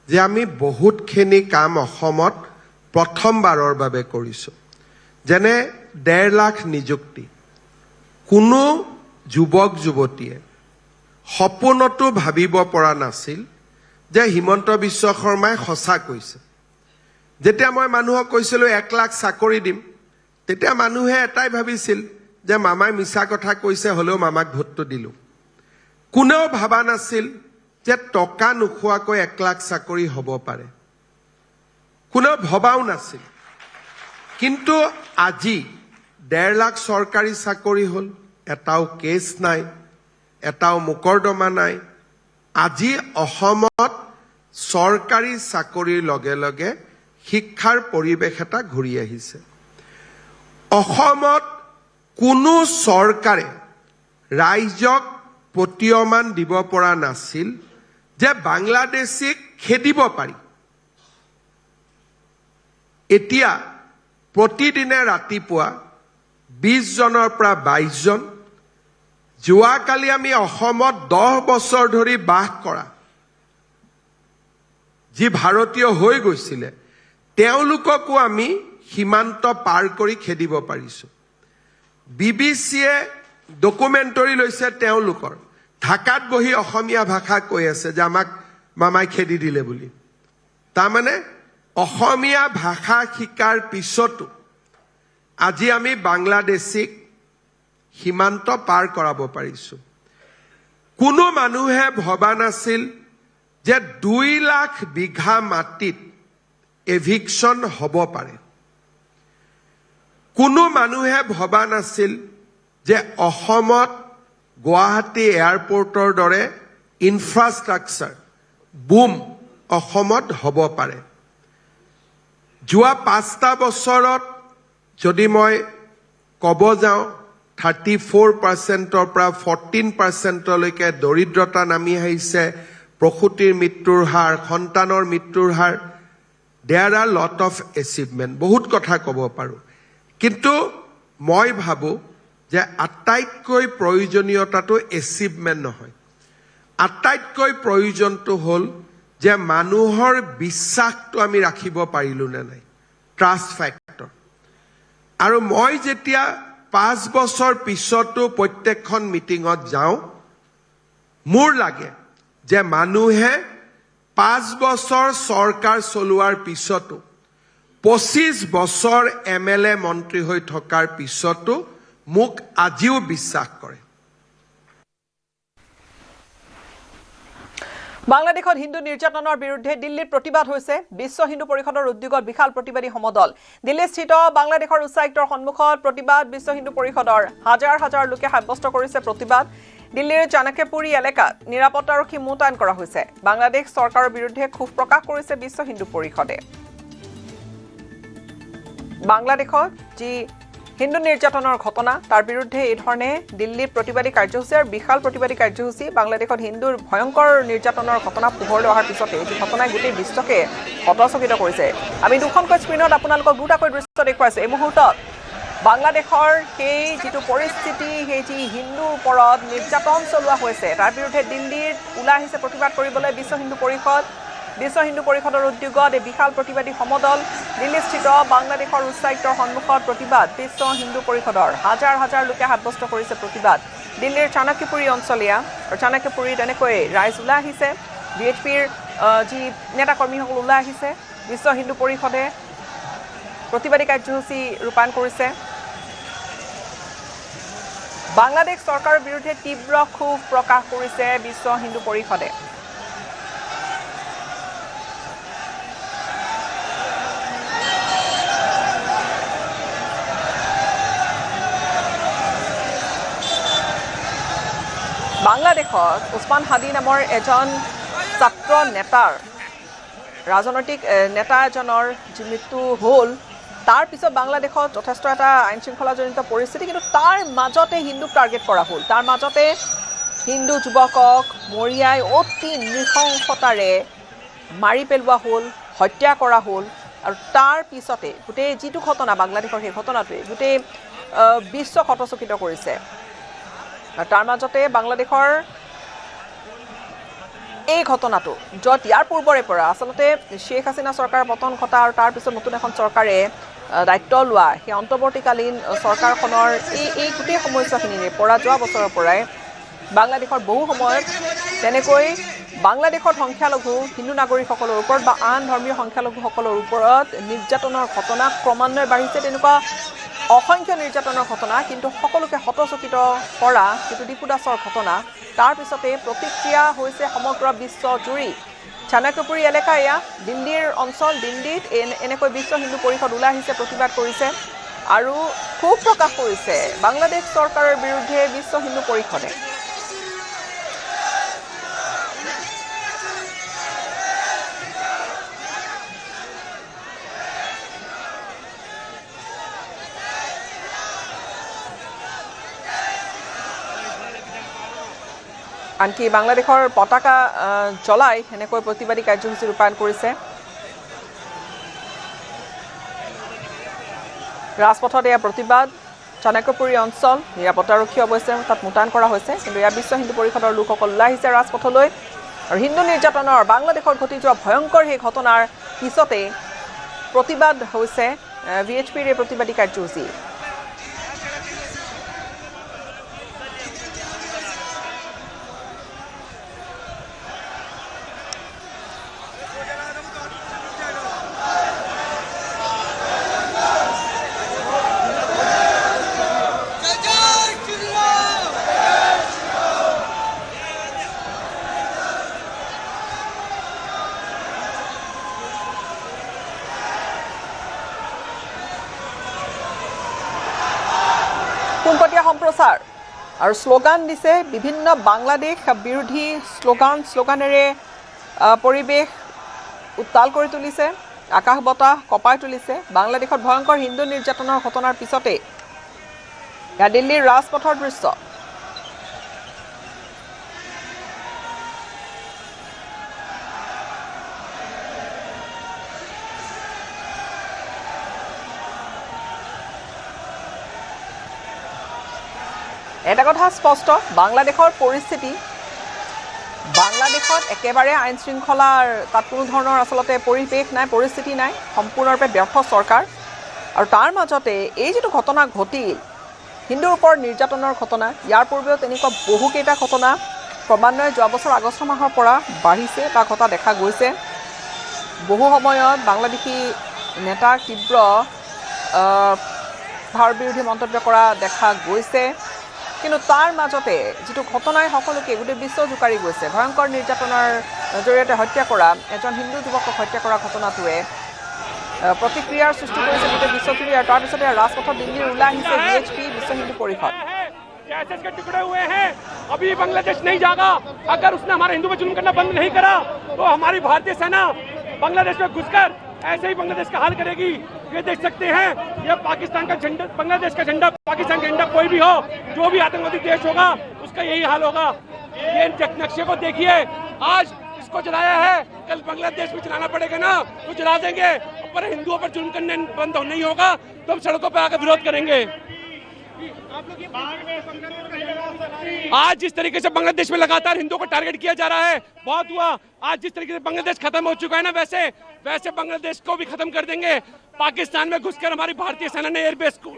যে আমি বহুতখিনি কাম অসমত প্ৰথমবাৰৰ বাবে কৰিছোঁ। যেনে 1.5 লাখ নিযুক্তি। কোনো যুৱক যুৱতীয়ে সপোনতো ভাবিব পৰা নাছিল যে হিমন্ত বিশ্ব শৰ্মাই সঁচা কৈছে। যেতিয়া মই মানুহক কৈছিলোঁ 1 লাখ চাকৰি দিম, তেতিয়া মানুহে এটাই ভাবিছিল যে মামাই মিছা কথা কৈছে, হ'লেও মামাক ভোটটো দিলোঁ। কোনেও ভাবা নাছিল যে টকা নোখোৱাকৈ 1 লাখ চাকৰি হ'ব পাৰে। কোনেও ভবাও নাছিল। কিন্তু আজি 1.5 লাখ চৰকাৰী চাকৰি হ'ল, এটাও কেছ নাই, এটাও মোকৰ্দমা নাই। আজি অসমত চৰকাৰী চাকৰিৰ লগে লগে শিক্ষাৰ পৰিৱেশ এটা ঘূৰি আহিছে। অসমত কোনো চৰকাৰে ৰাইজক প্ৰতীয়মান দিব পৰা নাছিল যে বাংলাদেশীক খেদিব পাৰি। এতিয়া প্ৰতিদিনে ৰাতিপুৱা 20 জনৰ পৰা 22 জন। যোৱাকালি আমি অসমত 10 বছৰ ধৰি বাস কৰা যি ভাৰতীয় হৈ গৈছিলে, তেওঁলোককো আমি সীমান্ত পাৰ কৰি খেদিব পাৰিছোঁ। BBCয়ে ডকুমেণ্টৰী লৈছে তেওঁলোকৰ। ঢাকাত বহি অসমীয়া ভাষা কৈ আছে যে আমাক মামাই খেদি দিলে বুলি। তাৰমানে অসমীয়া ভাষা শিকাৰ পিছতো আজি আমি বাংলাদেশীক সীমান্ত পাৰ কৰাব পাৰিছোঁ। কোনো মানুহে ভবা নাছিল যে 2 লাখ বিঘা মাটিত এভিকশ্যন হ'ব পাৰে। কোনো মানুহে ভবা নাছিল যে অসমত গুৱাহাটী এয়াৰপৰ্টৰ দৰে ইনফ্ৰাষ্ট্ৰাকচাৰ বুম অসমত হ'ব পাৰে। যোৱা 5টা বছৰত যদি মই ক'ব যাওঁ, 34%ৰ পৰা 14%লৈকে দৰিদ্ৰতা নামি আহিছে। প্ৰসূতিৰ মৃত্যুৰ হাৰ, সন্তানৰ মৃত্যুৰ হাৰ, there are lot of achievement, বহুত কথা ক'ব পাৰোঁ। কিন্তু মই ভাবোঁ যে আটাইতকৈ প্ৰয়োজনীয়তাটো এচিভমেণ্ট নহয়, আটাইতকৈ প্ৰয়োজনটো হ'ল যে মানুহৰ বিশ্বাসটো আমি ৰাখিব পাৰিলোঁ নে নাই, ট্ৰাষ্ট ফেক্টৰ। আৰু মই যেতিয়া 5 বছৰ পিছতো প্ৰত্যেকখন মিটিঙত যাওঁ, মোৰ লাগে যে মানুহে 5 বছৰ চৰকাৰ চলোৱাৰ পিছতো 25 বছৰ MLA মন্ত্ৰী হৈ থকাৰ পিছতো মোক আজিও বিশ্বাস কৰে। বাংলাদেশত হিন্দু নিৰ্যাতনৰ বিৰুদ্ধে দিল্লীত প্ৰতিবাদ হৈছে। বিশ্ব হিন্দু পৰিষদৰ উদ্যোগত বিশাল প্ৰতিবাদী সমদল। দিল্লীস্থিত বাংলাদেশৰ উচ্চায়ুক্তৰ সন্মুখত প্ৰতিবাদ। বিশ্ব হিন্দু পৰিষদৰ হাজাৰ হাজাৰ লোকে সাব্যস্ত কৰিছে প্ৰতিবাদ। দিল্লীৰ চাণক্যপুৰী এলেকাত নিৰাপত্তাৰক্ষী মোতায়েন কৰা হৈছে। বাংলাদেশ চৰকাৰৰ বিৰুদ্ধে ক্ষোভ প্ৰকাশ কৰিছে বিশ্ব হিন্দু পৰিষদে। বাংলাদেশত যি হিন্দু নিৰ্যাতনৰ ঘটনা তাৰ বিৰুদ্ধে এই ধৰণে দিল্লীত প্ৰতিবাদী কাৰ্যসূচী আৰু বিশাল প্ৰতিবাদী কাৰ্যসূচী। বাংলাদেশত হিন্দুৰ ভয়ংকৰ নিৰ্যাতনৰ ঘটনা পোহৰলৈ অহাৰ পিছতে এই ঘটনাই গোটেই বিশ্বকে হতচকিত কৰিছে। আমি দুখনকৈ স্ক্ৰীণত আপোনালোকক দুটাকৈ দৃশ্য দেখুৱাইছোঁ। এই মুহূৰ্তত বাংলাদেশৰ সেই যিটো পৰিস্থিতি, সেই যি হিন্দুৰ ওপৰত নিৰ্যাতন চলোৱা হৈছে তাৰ বিৰুদ্ধে দিল্লীত ওলাই আহিছে প্ৰতিবাদ কৰিবলৈ বিশ্ব হিন্দু পৰিষদ। বিশ্ব হিন্দু পৰিষদৰ উদ্যোগত এই বিশাল প্ৰতিবাদী সমদল। দিল্লীস্থিত বাংলাদেশৰ উচ্চায়ুক্তৰ সন্মুখত প্ৰতিবাদ। বিশ্ব হিন্দু পৰিষদৰ হাজাৰ হাজাৰ লোকে সাব্যস্ত কৰিছে প্ৰতিবাদ। দিল্লীৰ চাণক্যপুৰী অঞ্চলীয়া আৰু চাণক্যপুৰীত এনেকৈ ৰাইজ ওলাই আহিছে। VHPৰ যি নেতাকৰ্মীসকল ওলাই আহিছে। বিশ্ব হিন্দু পৰিষদে প্ৰতিবাদী কাৰ্যসূচী ৰূপায়ণ কৰিছে। বাংলাদেশ চৰকাৰৰ বিৰুদ্ধে তীব্ৰ ক্ষোভ প্ৰকাশ কৰিছে বিশ্ব হিন্দু পৰিষদে। বাংলাদেশত ওছমান হাদি নামৰ এজন ছাত্ৰ নেতাৰ ৰাজনৈতিক নেতা এজনৰ যি মৃত্যু হ'ল তাৰ পিছত বাংলাদেশত যথেষ্ট এটা আইন শৃংখলাজনিত পৰিস্থিতি, কিন্তু তাৰ মাজতে হিন্দুক টাৰ্গেট কৰা হ'ল। তাৰ মাজতে হিন্দু যুৱকক মৰিয়াই অতি নৃশংসতাৰে মাৰি পেলোৱা হ'ল, হত্যা কৰা হ'ল। আৰু তাৰ পিছতে গোটেই যিটো ঘটনা বাংলাদেশৰ সেই ঘটনাটোৱে গোটেই বিশ্বক হতচকিত কৰিছে। তাৰ মাজতে বাংলাদেশৰ এই ঘটনাটো য'ত ইয়াৰ পূৰ্বৰে পৰা আচলতে শ্বেখ হাছিনা চৰকাৰৰ পতন ঘটা আৰু তাৰপিছত নতুন এখন চৰকাৰে দায়িত্ব লোৱা সেই অন্তৰ্বৰ্তীকালীন চৰকাৰখনৰ এই গোটেই সমস্যাখিনিৰে পৰা যোৱা বছৰৰ পৰাই বাংলাদেশৰ বহু সময়ত তেনেকৈ বাংলাদেশৰ সংখ্যালঘু হিন্দু নাগৰিকসকলৰ ওপৰত বা আন ধৰ্মীয় সংখ্যালঘুসকলৰ ওপৰত নিৰ্যাতনৰ ঘটনা ক্ৰমান্বয়ে বাঢ়িছে। তেনেকুৱা অসংখ্য নিৰ্যাতনৰ ঘটনা, কিন্তু সকলোকে হতচকিত কৰা যিটো ডিপু দাসৰ ঘটনা তাৰ পিছতে প্ৰতিক্ৰিয়া হৈছে সমগ্ৰ বিশ্বজুৰি। চাণক্যপুৰী এলেকা এয়া দিল্লীৰ অঞ্চল। দিল্লীত এনেকৈ বিশ্ব হিন্দু পৰিষদ ওলাই আহিছে, প্ৰতিবাদ কৰিছে আৰু ক্ষোভ প্ৰকাশ কৰিছে বাংলাদেশ চৰকাৰৰ বিৰুদ্ধে বিশ্ব হিন্দু পৰিষদে। আনকি বাংলাদেশৰ পতাকা জ্বলাই এনেকৈ প্ৰতিবাদী কাৰ্যসূচী ৰূপায়ণ কৰিছে। ৰাজপথত এয়া প্ৰতিবাদ। চাণক্যপুৰী অঞ্চল নিৰাপত্তাৰক্ষী অৱশ্যে তাত মোতায়েন কৰা হৈছে, কিন্তু এয়া বিশ্ব হিন্দু পৰিষদৰ লোকসকল ওলাই আহিছে ৰাজপথলৈ। আৰু হিন্দু নিৰ্যাতনৰ বাংলাদেশত ঘটি যোৱা ভয়ংকৰ সেই ঘটনাৰ পিছতে প্ৰতিবাদ হৈছে VHPৰ এই প্ৰতিবাদী কাৰ্যসূচী। পোনপটীয়া সম্প্ৰচাৰ আৰু শ্লোগান দিছে বিভিন্ন বাংলাদেশ বিৰোধী শ্লোগানেৰে পৰিৱেশ উত্তাল কৰি তুলিছে, আকাশ বতাহ কঁপাই তুলিছে। বাংলাদেশত ভয়ংকৰ হিন্দু নিৰ্যাতনৰ ঘটনাৰ পিছতে এয়া দিল্লীৰ ৰাজপথৰ দৃশ্য। এটা কথা স্পষ্ট, বাংলাদেশৰ পৰিস্থিতি, বাংলাদেশত একেবাৰে আইন শৃংখলাৰ তাত কোনো ধৰণৰ আচলতে পৰিৱেশ নাই, পৰিস্থিতি নাই, সম্পূৰ্ণৰূপে ব্যৰ্থ চৰকাৰ। আৰু তাৰ মাজতে এই যিটো ঘটনা ঘটিল, হিন্দুৰ ওপৰত নিৰ্যাতনৰ ঘটনা, ইয়াৰ পূৰ্বেও তেনেকুৱা বহুকেইটা ঘটনা ক্ৰমান্বয়ে যোৱা বছৰ আগষ্ট মাহৰ পৰা বাঢ়িছে বা ঘটা দেখা গৈছে। বহু সময়ত বাংলাদেশী নেতাক তীব্ৰ ভাৰত বিৰোধী মন্তব্য কৰা দেখা গৈছে। কিন্তু তাৰ মাজতে যিটো ঘটনাই সকলোকে গোটেই বিশ্ব জোকাৰি গৈছে, ভয়ংকৰ নিৰ্যাতনৰ জৰিয়তে হত্যা কৰা এজন হিন্দু যুৱকক হত্যা কৰা ঘটনাটোৱে প্ৰতিক্ৰিয়াৰ সৃষ্টি কৰিছে গোটেই বিশ্বজুৰি। আৰু তাৰপিছতে ৰাজপথত দিল্লীৰ ওলাই আহিছে VHP, বিশ্ব হিন্দু পৰিষদ। जैसे इसके टुकड़े हुए हैं, अभी बांग्लादेश नहीं जागा। अगर उसने हमारे हिंदू पर जुल्म करना बंद नहीं करा तो हमारी भारतीय सेना बांग्लादेश में घुसकर ऐसे ही बांग्लादेश का हाल करेगी। ये देख सकते हैं, ये पाकिस्तान का झंडा, बांग्लादेश का झंडा, पाकिस्तान का झंडा कोई भी हो, जो भी आतंकवादी देश होगा उसका यही हाल होगा। ये नक्शे को देखिए, आज इसको जलाया है, कल बांग्लादेश में चलाना पड़ेगा ना, तो जला देंगे। पर हिंदुओं पर जुल्म करने बंद नहीं होगा तो हम सड़कों पर आकर विरोध करेंगे। आज जिस तरीके से बांग्लादेश में लगातार हिंदुओं को टारगेट किया जा रहा है, बहुत हुआ। आज जिस तरीके से बांग्लादेश खत्म हो चुका है ना, वैसे बांग्लादेश को भी खत्म कर देंगे। पाकिस्तान में घुसकर हमारी भारतीय सेना ने एयरबेस को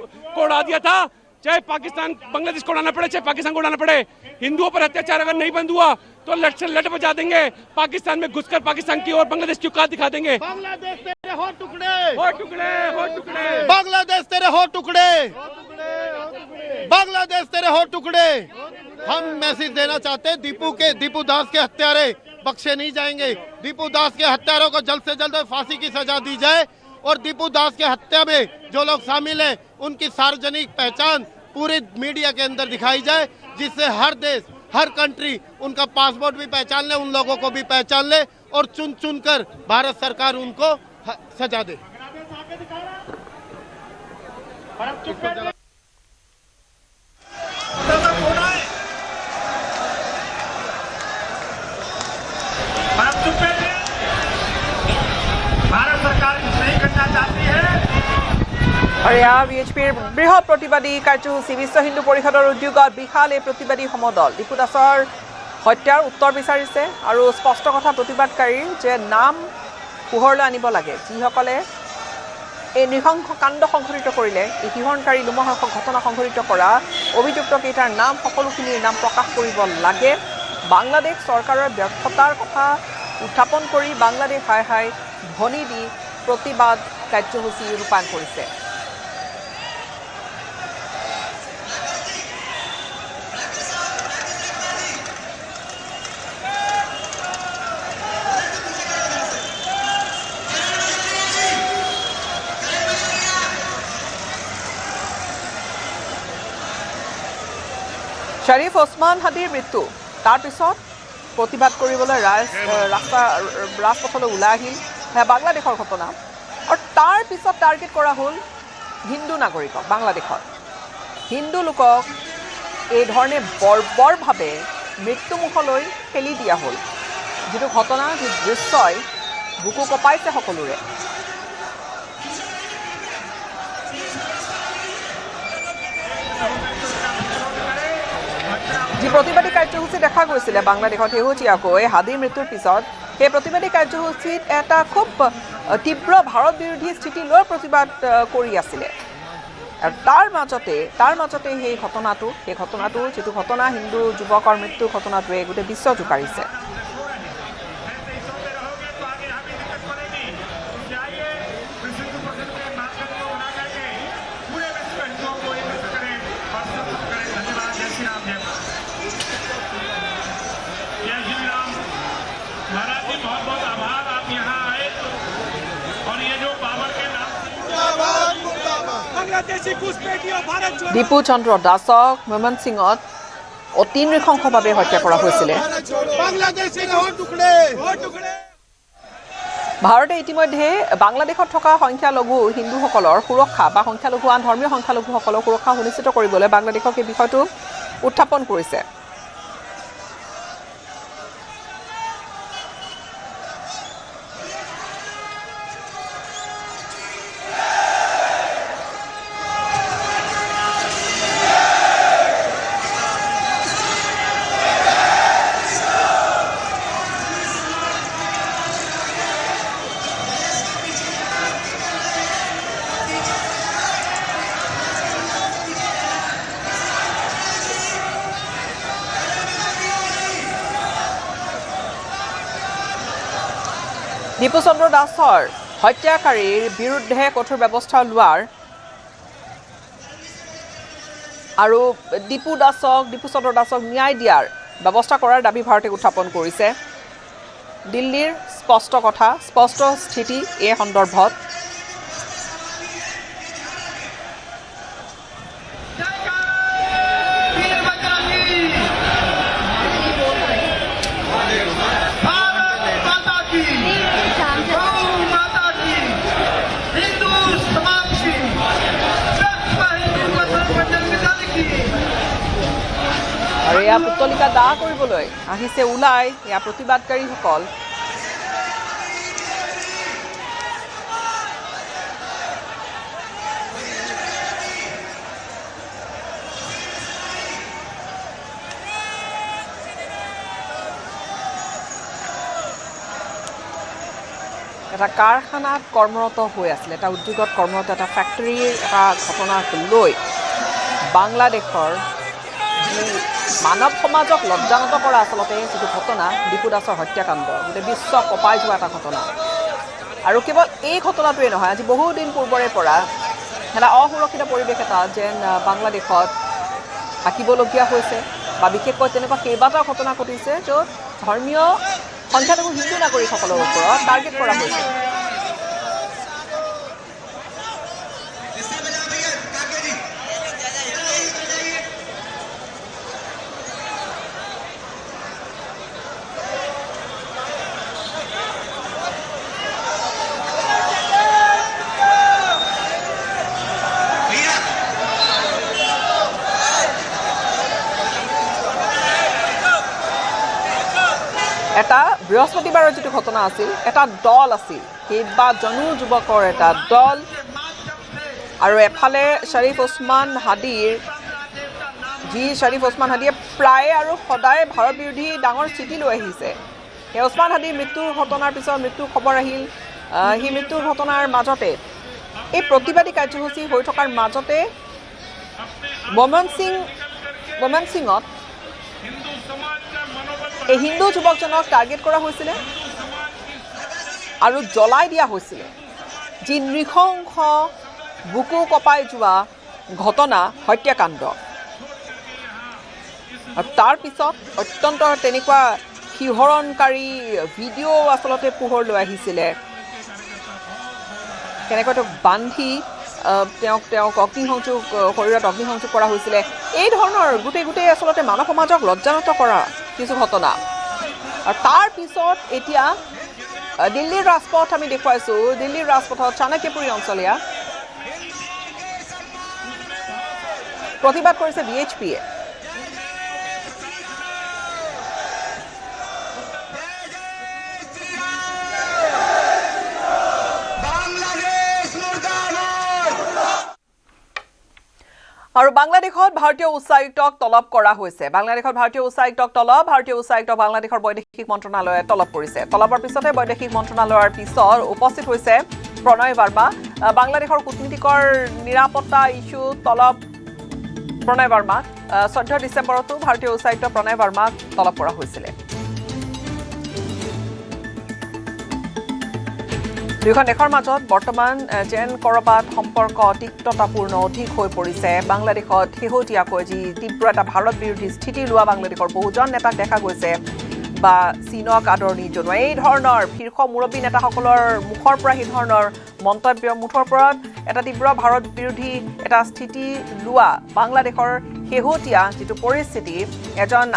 उड़ा दिया था। चाहे पाकिस्तान बांग्लादेश को उड़ाना पड़े, चाहे पाकिस्तान को उड़ाना पड़े, हिंदुओं पर अत्याचार अगर नहीं बंद हुआ तो लट से लट बजा देंगे। पाकिस्तान में घुसकर पाकिस्तान की और बांग्लादेश की औकात दिखा देंगे। बांग्लादेश तेरे हो टुकड़े, हो टुकड़े, हो टुकड़े। बांग्लादेश तेरे हो टुकड़े, बांग्लादेश तेरे हो टुकड़े। हम मैसेज देना चाहते हैं, दीपू दास के हत्यारे बख्शे नहीं जाएंगे। दीपू दास के हत्यारों को जल्द से जल्द फांसी की सजा दी जाए और दीपू दास के हत्या में जो लोग शामिल हैं उनकी सार्वजनिक पहचान पूरे मीडिया के अंदर दिखाई जाए, जिससे हर देश, हर कंट्री उनका पासपोर्ट भी पहचान ले, उन लोगों को भी पहचान ले और चुन चुन कर भारत सरकार उनको सजा दे। भारत सरकार नहीं करना चाहती है। আৰু ইয়াৰ VHPৰ বৃহৎ প্ৰতিবাদী কাৰ্যসূচী, বিশ্ব হিন্দু পৰিষদৰ উদ্যোগত বিশাল এই প্ৰতিবাদী সমদল দীপু দাসৰ হত্যাৰ উত্তৰ বিচাৰিছে আৰু স্পষ্ট কথা প্ৰতিবাদকাৰীৰ যে নাম পোহৰলৈ আনিব লাগে। যিসকলে এই নৃশংস কাণ্ড সংঘটিত কৰিলে, এই শিহৰণকাৰী লোমহৰ্ষক ঘটনা সংঘটিত কৰা অভিযুক্তকেইটাৰ নাম, সকলোখিনিৰ নাম প্ৰকাশ কৰিব লাগে। বাংলাদেশ চৰকাৰৰ ব্যৰ্থতাৰ কথা উত্থাপন কৰি বাংলাদেশ হাই হাই ধ্বনি দি প্ৰতিবাদ কাৰ্যসূচী ৰূপায়ণ কৰিছে। শ্বৰীফ ওছমান হাদিৰ মৃত্যু, তাৰপিছত প্ৰতিবাদ কৰিবলৈ ৰাজপথলৈ ওলাই আহিল সেয়া বাংলাদেশৰ ঘটনা। আৰু তাৰ পিছত টাৰ্গেট কৰা হ'ল হিন্দু নাগৰিকক। বাংলাদেশত হিন্দু লোকক এইধৰণে বৰ্বৰভাৱে মৃত্যুমুখলৈ ঠেলি দিয়া হ'ল। যিটো ঘটনা, যি দৃশ্যই বুকু কঁপাইছে সকলোৰে। যি প্ৰতিবাদী কাৰ্যসূচী দেখা গৈছিলে বাংলাদেশত শেহতীয়াকৈ হাদিৰ মৃত্যুৰ পিছত, সেই প্ৰতিবাদী কাৰ্যসূচীত এটা খুব তীব্ৰ ভাৰত বিৰোধী স্থিতি লৈ প্ৰতিবাদ কৰি আছিলে। আৰু তাৰ মাজতে সেই ঘটনাটো যিটো ঘটনা, হিন্দু যুৱকৰ মৃত্যুৰ ঘটনাটোৱে গোটেই বিশ্ব জোকাৰিছে। দীপু চন্দ্ৰ দাসক ময়মনসিঙত অতি নৃশংসভাৱে হত্যা কৰা হৈছিলে। ভাৰতে ইতিমধ্যে বাংলাদেশত থকা সংখ্যালঘু হিন্দুসকলৰ সুৰক্ষা বা সংখ্যালঘু আন ধৰ্মীয় সংখ্যালঘুসকলৰ সুৰক্ষা সুনিশ্চিত কৰিবলৈ বাংলাদেশক এই বিষয়টো উত্থাপন কৰিছে। দীপু চন্দ্ৰ দাসৰ হত্যাকাৰীৰ বিৰুদ্ধে কঠোৰ ব্যৱস্থা লোৱাৰ আৰু দীপু চন্দ্ৰ দাসক ন্যায় দিয়াৰ ব্যৱস্থা কৰাৰ দাবী ভাৰতে উত্থাপন কৰিছে দিল্লীৰ স্পষ্ট স্থিতি এই সন্দৰ্ভত আৰু এয়া পুতলিকা দাহ কৰিবলৈ আহিছে ওলাই এয়া প্ৰতিবাদকাৰীসকল এটা কাৰখানাত কৰ্মৰত হৈ আছিলে এটা উদ্যোগত কৰ্মৰত এটা ফেক্টৰীৰ এটা ঘটনাক লৈ বাংলাদেশৰ মানৱ সমাজক লজ্জানত কৰা আচলতে যিটো ঘটনা দীপু দাসৰ হত্যাকাণ্ড গোটেই বিশ্ব কঁপাই যোৱা এটা ঘটনা আৰু কেৱল এই ঘটনাটোৱে নহয় আজি বহুদিন পূৰ্বৰে পৰা এটা অসুৰক্ষিত পৰিৱেশ এটা যেন বাংলাদেশত থাকিবলগীয়া হৈছে বা বিশেষকৈ তেনেকুৱা কেইবাটাও ঘটনা ঘটিছে য'ত ধৰ্মীয় সংখ্যালঘু হিন্দু নাগৰিকসকলৰ ওপৰত টাৰ্গেট কৰা হৈছে এটা বৃহস্পতিবাৰৰ যিটো ঘটনা আছিল এটা দল আছিল কেইবাজনো যুৱকৰ এটা দল আৰু এফালে শ্বৰীফ ওছমান হাদিয়ে প্ৰায়ে আৰু সদায় ভাৰত বিৰোধী ডাঙৰ স্থিতি লৈ আহিছে সেই ওছমান হাদিৰ মৃত্যুৰ ঘটনাৰ পিছত মৃত্যুৰ খবৰ আহিল সেই মৃত্যুৰ ঘটনাৰ মাজতে এই প্ৰতিবাদী কাৰ্যসূচী হৈ থকাৰ মাজতে ময়মনসিংত এই হিন্দু যুৱকজনক টাৰ্গেট কৰা হৈছিলে আৰু জ্বলাই দিয়া হৈছিলে যি নৃশংস বুকু কঁপাই যোৱা ঘটনা হত্যাকাণ্ড আৰু তাৰ পিছত অত্যন্ত তেনেকুৱা শিহৰণকাৰী ভিডিঅ' আচলতে পোহৰ লৈ আহিছিলে কেনেকৈ তেওঁক বান্ধি তেওঁক অগ্নিসংযোগ শৰীৰত অগ্নিসংযোগ কৰা হৈছিলে এই ধৰণৰ গোটেই আচলতে মানৱ সমাজক লজ্জানত কৰা কিছু ঘটনা আৰু তাৰ পিছত এতিয়া দিল্লীৰ ৰাজপথ আমি দেখুৱাইছোঁ দিল্লীৰ ৰাজপথত চাণক্যপুৰী অঞ্চলীয়া প্ৰতিবাদ কৰিছে BHPয়ে আৰু বাংলাদেশত ভাৰতীয় উচ্চায়ুক্তক তলব কৰা হৈছে বাংলাদেশত ভাৰতীয় উচ্চায়ুক্তক বাংলাদেশৰ বৈদেশিক মন্ত্ৰণালয়ে তলব কৰিছে তলবৰ পিছতে বৈদেশিক মন্ত্ৰণালয়ৰ পিছত উপস্থিত হৈছে প্ৰণয় বাৰ্মা বাংলাদেশৰ কূটনীতিকৰ নিৰাপত্তা ইস্যু তলব প্ৰণয় বাৰ্মাক 14 ডিচেম্বৰতো ভাৰতীয় উচ্চায়ুক্ত প্ৰণয় বাৰ্মাক তলব কৰা হৈছিল দুখন দেশৰ মাজত বৰ্তমান যেন কৰবাত সম্পৰ্ক তিক্ততাপূৰ্ণ অধিক হৈ পৰিছে বাংলাদেশত শেহতীয়াকৈ যি তীব্ৰ এটা ভাৰত বিৰোধী স্থিতি লোৱা বাংলাদেশৰ বহুজন নেতাক দেখা গৈছে বা চীনক আদৰণি জনোৱা এই ধৰণৰ শীৰ্ষ মুৰব্বী নেতাসকলৰ মুখৰ পৰা এই ধৰণৰ মন্তব্য মুঠৰ ওপৰত এটা তীব্ৰ ভাৰত বিৰোধী এটা স্থিতি লোৱা বাংলাদেশৰ শেহতীয়া যিটো পৰিস্থিতি এজন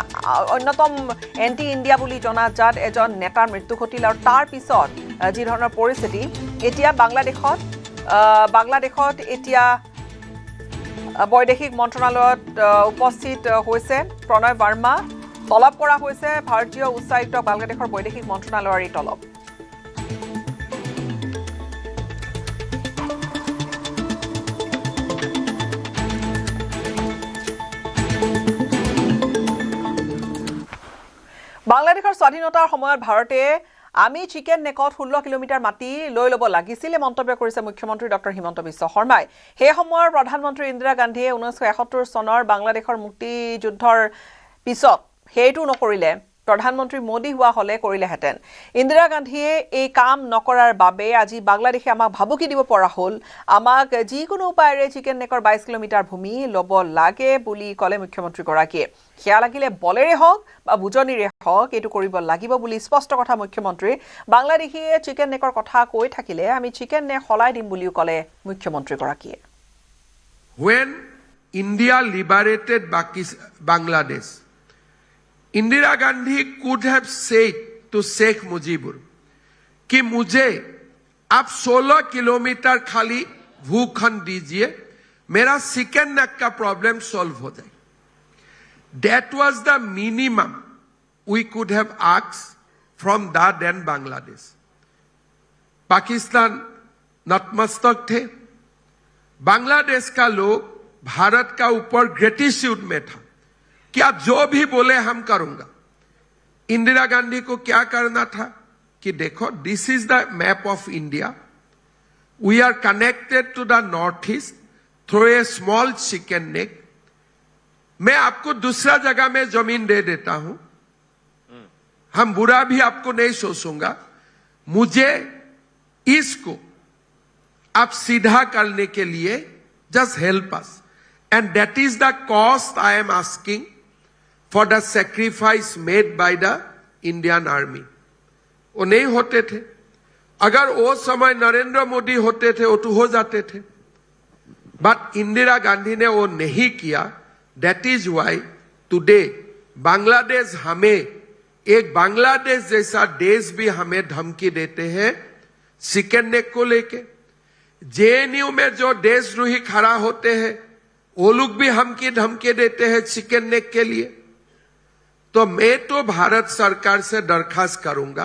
অন্যতম এন্টি ইণ্ডিয়া বুলি জনাজাত এজন নেতাৰ মৃত্যু ঘটিল আৰু তাৰ পিছত যি ধৰণৰ পৰিস্থিতি এতিয়া বাংলাদেশত এতিয়া বৈদেশিক মন্ত্ৰণালয়ত উপস্থিত হৈছে প্ৰণয় বাৰ্মা তলব কৰা হৈছে ভাৰতীয় উচ্চায়ুক্তক বাংলাদেশৰ বৈদেশিক মন্ত্ৰণালয়ৰ এই তলব বাংলাদেশৰ স্বাধীনতাৰ সময়ত ভাৰতে আমি চিকেন নেকত 16 কিলোমিটাৰ মাটি লৈ ল'ব লাগিছিল মন্তব্য কৰিছে মুখ্যমন্ত্ৰী ডক্টৰ হিমন্ত বিশ্ব শৰ্মাই সেই সময়ৰ প্ৰধানমন্ত্ৰী ইন্দিৰা গান্ধীয়ে 1971 চনৰ বাংলাদেশৰ মুক্তি যুদ্ধৰ পিছত হেইটো নকৰিলে প্ৰধানমন্ত্ৰী মোদী হোৱা হলে কৰিলেহেঁতেন ইন্দিৰা গান্ধীয়ে এই কাম নকৰাৰ বাবে আজি বাংলাদেশে আমাক ভাবুকি দিব পৰা হল আমাক যিকোনো উপায়েৰে চিকেন নেকৰ 22 কিলোমিটাৰ ভূমি ল'ব লাগে বুলি ক'লে মুখ্যমন্ত্ৰীগৰাকীয়ে সেয়া লাগিলে বলেৰে হওক বা বুজনিৰে হওক এইটো কৰিব লাগিব বুলি স্পষ্ট কথা মুখ্যমন্ত্ৰী বাংলাদেশীয়ে চিকেন নেকৰ কথা কৈ থাকিলে আমি চিকেন নেক হলাই দিম বুলিও ক'লে মুখ্যমন্ত্ৰীগৰাকীয়ে When India liberated Bangladesh, Indira Gandhi could have said to Sheikh Mujibur कि मुझे आप 16 किलोमीटर खाली भूखंड दीजिए मेरा चिकन नेक का प्रॉब्लम सॉल्व हो जाए That was the minimum we could have asked from that then Bangladesh. Pakistan नतमस्तक थे बांग्लादेश का लोग भारत का ऊपर ग्रेटिट्यूड में था कि आप जो भी बोले हम करूंगा इंदिरा गांधी को क्या करना था कि देखो this is the map of India we are connected to the north east through a small chicken neck मैं आपको दूसरा जगह में जमीन दे देता हूं हम बुरा भी आपको नहीं सोचूंगा मुझे इसको आप सीधा करने के लिए just help us and that is the cost I am asking for the sacrifice made by the Indian army वो नहीं होते थे अगर वो समय नरेंद्र मोदी होते थे वो तो हो जाते थे बट इंदिरा गांधी ने वो नहीं किया that is why today Bangladesh हमें एक बांग्लादेश जैसा देश भी हमें धमकी देते हैं चिकन नेक को लेके जेएनयू में जो देशद्रोही खड़ा होते हैं वो लोग भी हमकी धमकी देते हैं चिकन नेक के लिए तो मैं तो भारत सरकार से दरखास्त करूंगा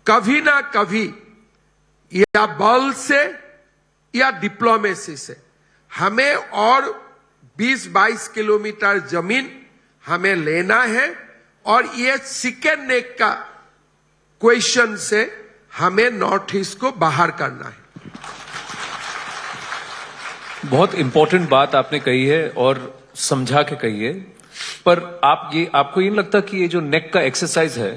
कभी ना कभी या बल से या डिप्लोमेसी से हमें और 20-22 किलोमीटर जमीन हमें लेना है और ये चिकन नेक का क्वेश्चन से हमें नॉर्थ ईस्ट को बाहर करना है बहुत इंपॉर्टेंट बात आपने कही है और समझा के कही है पर आपको ये नहीं लगता कि ये जो नेक का एक्सरसाइज है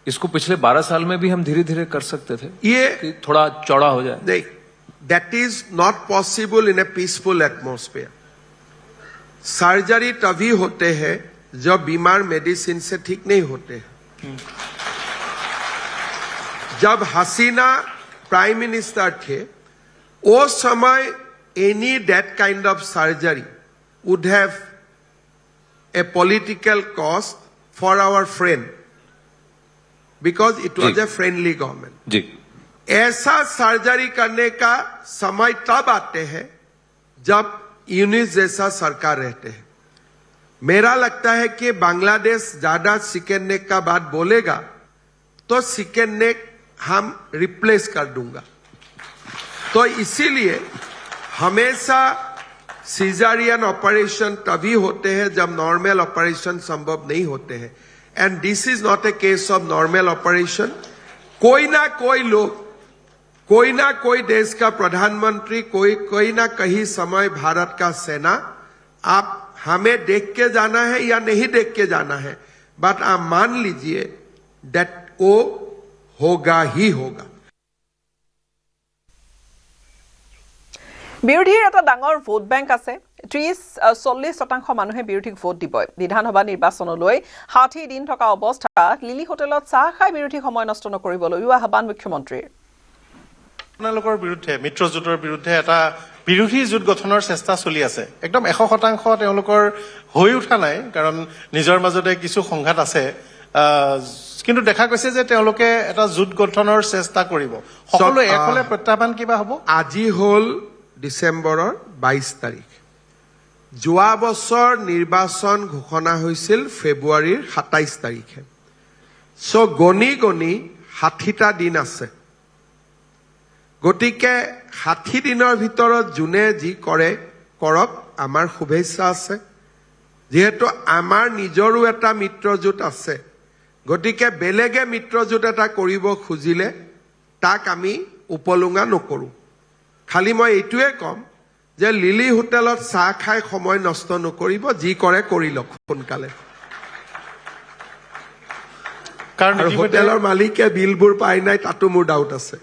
इसको पिछले 12 साल में भी हम धीरे धीरे कर सकते थे ये थोड़ा चौड़ा हो जाए नहीं that is not possible in A peaceful atmosphere surgery तभी होते हैं जब बीमार मेडिसिन से ठीक नहीं होते हैं जब हसीना प्राइम मिनिस्टर थे वो समय any that kind of surgery would have a political cost for our friend because it was a friendly government. जी ऐसा सर्जरी करने का समय तब आते हैं जब यूनिस जैसा सरकार रहते हैं मेरा लगता है कि बांग्लादेश ज्यादा चिकन नेक का बात बोलेगा तो चिकन नेक हम रिप्लेस कर दूंगा तो इसीलिए हमेशा सीजरियन ऑपरेशन तभी होते हैं जब नॉर्मल ऑपरेशन संभव नहीं होते हैं and this is not a case of normal operation कोई ना कोई देश का प्रधानमंत्री कोई ना कहीं समय भारत का सेना आप हमें देख के जाना है या नहीं देख के जाना है बट आप मान लीजिए दैट वो होगा ही होगा বিৰোধীৰ এটা ডাঙৰ ভোট বেংক আছে 30-40% মানুহে বিৰোধীক ভোট দিব বিধানসভা নিৰ্বাচনলৈ 60 দিন থকা অৱস্থাত লিলি হোটেলত চাহ খাই বিৰোধী সময় নষ্ট নকৰিবলৈ আহ্বান মুখ্যমন্ত্ৰীৰ আপোনালোকৰ বিৰুদ্ধে মিত্ৰজোঁটৰ বিৰুদ্ধে এটা বিৰোধী জোঁট গঠনৰ চেষ্টা চলি আছে একদম 100% তেওঁলোকৰ হৈ উঠা নাই কাৰণ নিজৰ মাজতে কিছু সংঘাত আছে কিন্তু দেখা গৈছে যে তেওঁলোকে এটা জোঁট গঠনৰ চেষ্টা কৰিব সকলো একলে প্ৰত্যাহ্বান কিবা হ'ব আজি হল ডিসেম্বৰৰ 22 তাৰিখ যোৱা বছৰ নিৰ্বাচন ঘোষণা হৈছিল ফেব্ৰুৱাৰীৰ 27 তাৰিখে সো গনি 60টা দিন আছে গতিকে 60 দিনৰ ভিতৰত জুনে যি কৰে কৰক আমাৰ শুভেচ্ছা আছে যেহেতু আমাৰ নিজৰো এটা মিত্ৰজোঁট আছে গতিকে বেলেগে মিত্ৰজোঁট এটা কৰিব খুজিলে তাক আমি উপলুঙা নকৰো খালি মই এইটোৱে কম যে লিলি হোটেলত চাহ খাই সময় নষ্ট নকৰিব যি কৰে কৰি লওক সোনকালে আৰু হোটেলৰ মালিকে বিলবোৰ পাই নাই তাতো মোৰ ডাউট আছে।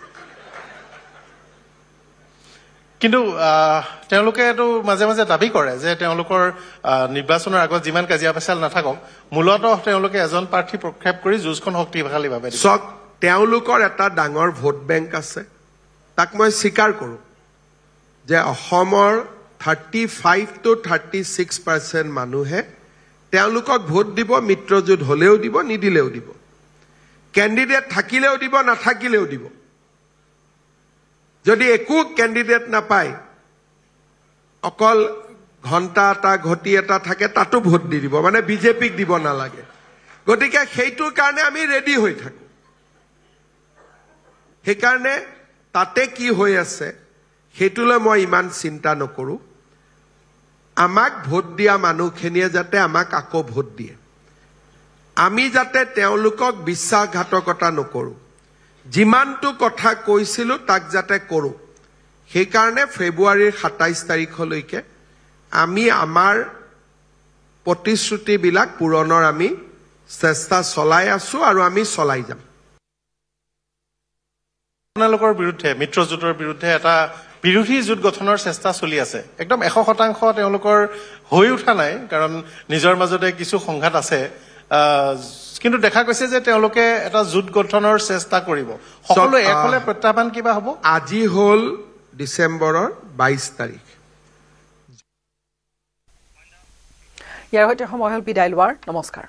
কিন্তু তেওঁলোকেতো মাজে মাজে দাবী কৰে যে তেওঁলোকৰ নিৰ্বাচনৰ আগত যিমান কাজিয়া পেচাল নাথাকক মূলতঃ তেওঁলোকে এজন প্ৰাৰ্থী প্ৰক্ষেপ কৰি যুঁজখন শক্তিশালীভাৱে চক তেওঁলোকৰ এটা ডাঙৰ ভোট বেংক আছে, তাক মই স্বীকাৰ কৰোঁ যে অসমৰ 35 to 36% মানুহে তেওঁলোকক ভোট দিব, মিত্ৰজোঁট হলেও দিব, নিদিলেও দিব, কেণ্ডিডেট থাকিলেও দিব, নাথাকিলেও দিব। যদি একো কেণ্ডিডেট নাপায়, অকল ঘণ্টা এটা ঘটি এটা থাকে, তাতো ভোট দি দিব, মানে বিজেপিক দিব নালাগে। গতিকে সেইটোৰ কাৰণে আমি ৰেডি হৈ থাকো। সেইকাৰণে তাতে কি হৈ আছে সেইটোলৈ মই ইমান চিন্তা নকৰো। আমাক ভোট দিয়া মানুহখিনিয়ে যাতে আমাক আকৌ ভোট দিয়ে, আমি যাতে তেওঁলোকক বিশ্বাসঘাতকতা নকৰো, যিমানটো কথা কৈছিলো তাক যাতে কৰো। সেইকাৰণে ফেব্ৰুৱাৰীৰ 27 তাৰিখলৈকে আমি আমাৰ প্ৰতিশ্ৰুতিবিলাক পূৰণৰ আমি চেষ্টা চলাই আছো আৰু আমি চলাই যাম। আপোনালোকৰ বিৰুদ্ধে, মিত্ৰজোঁটৰ বিৰুদ্ধে এটা বিৰোধী জোঁট গঠনৰ চেষ্টা চলি আছে। একদম 100% তেওঁলোকৰ হৈ উঠা নাই, কাৰণ নিজৰ মাজতে কিছু সংঘাত আছে, কিন্তু দেখা গৈছে যে তেওঁলোকে এটা জোঁট গঠনৰ চেষ্টা কৰিব। সকলো একলে প্ৰত্যাহ্বান কিবা হ'ব? আজি হ'ল ডিচেম্বৰৰ 22 তাৰিখ। ইয়াৰ সৈতে সময় হ'ল বিদায় লোৱাৰ। নমস্কাৰ।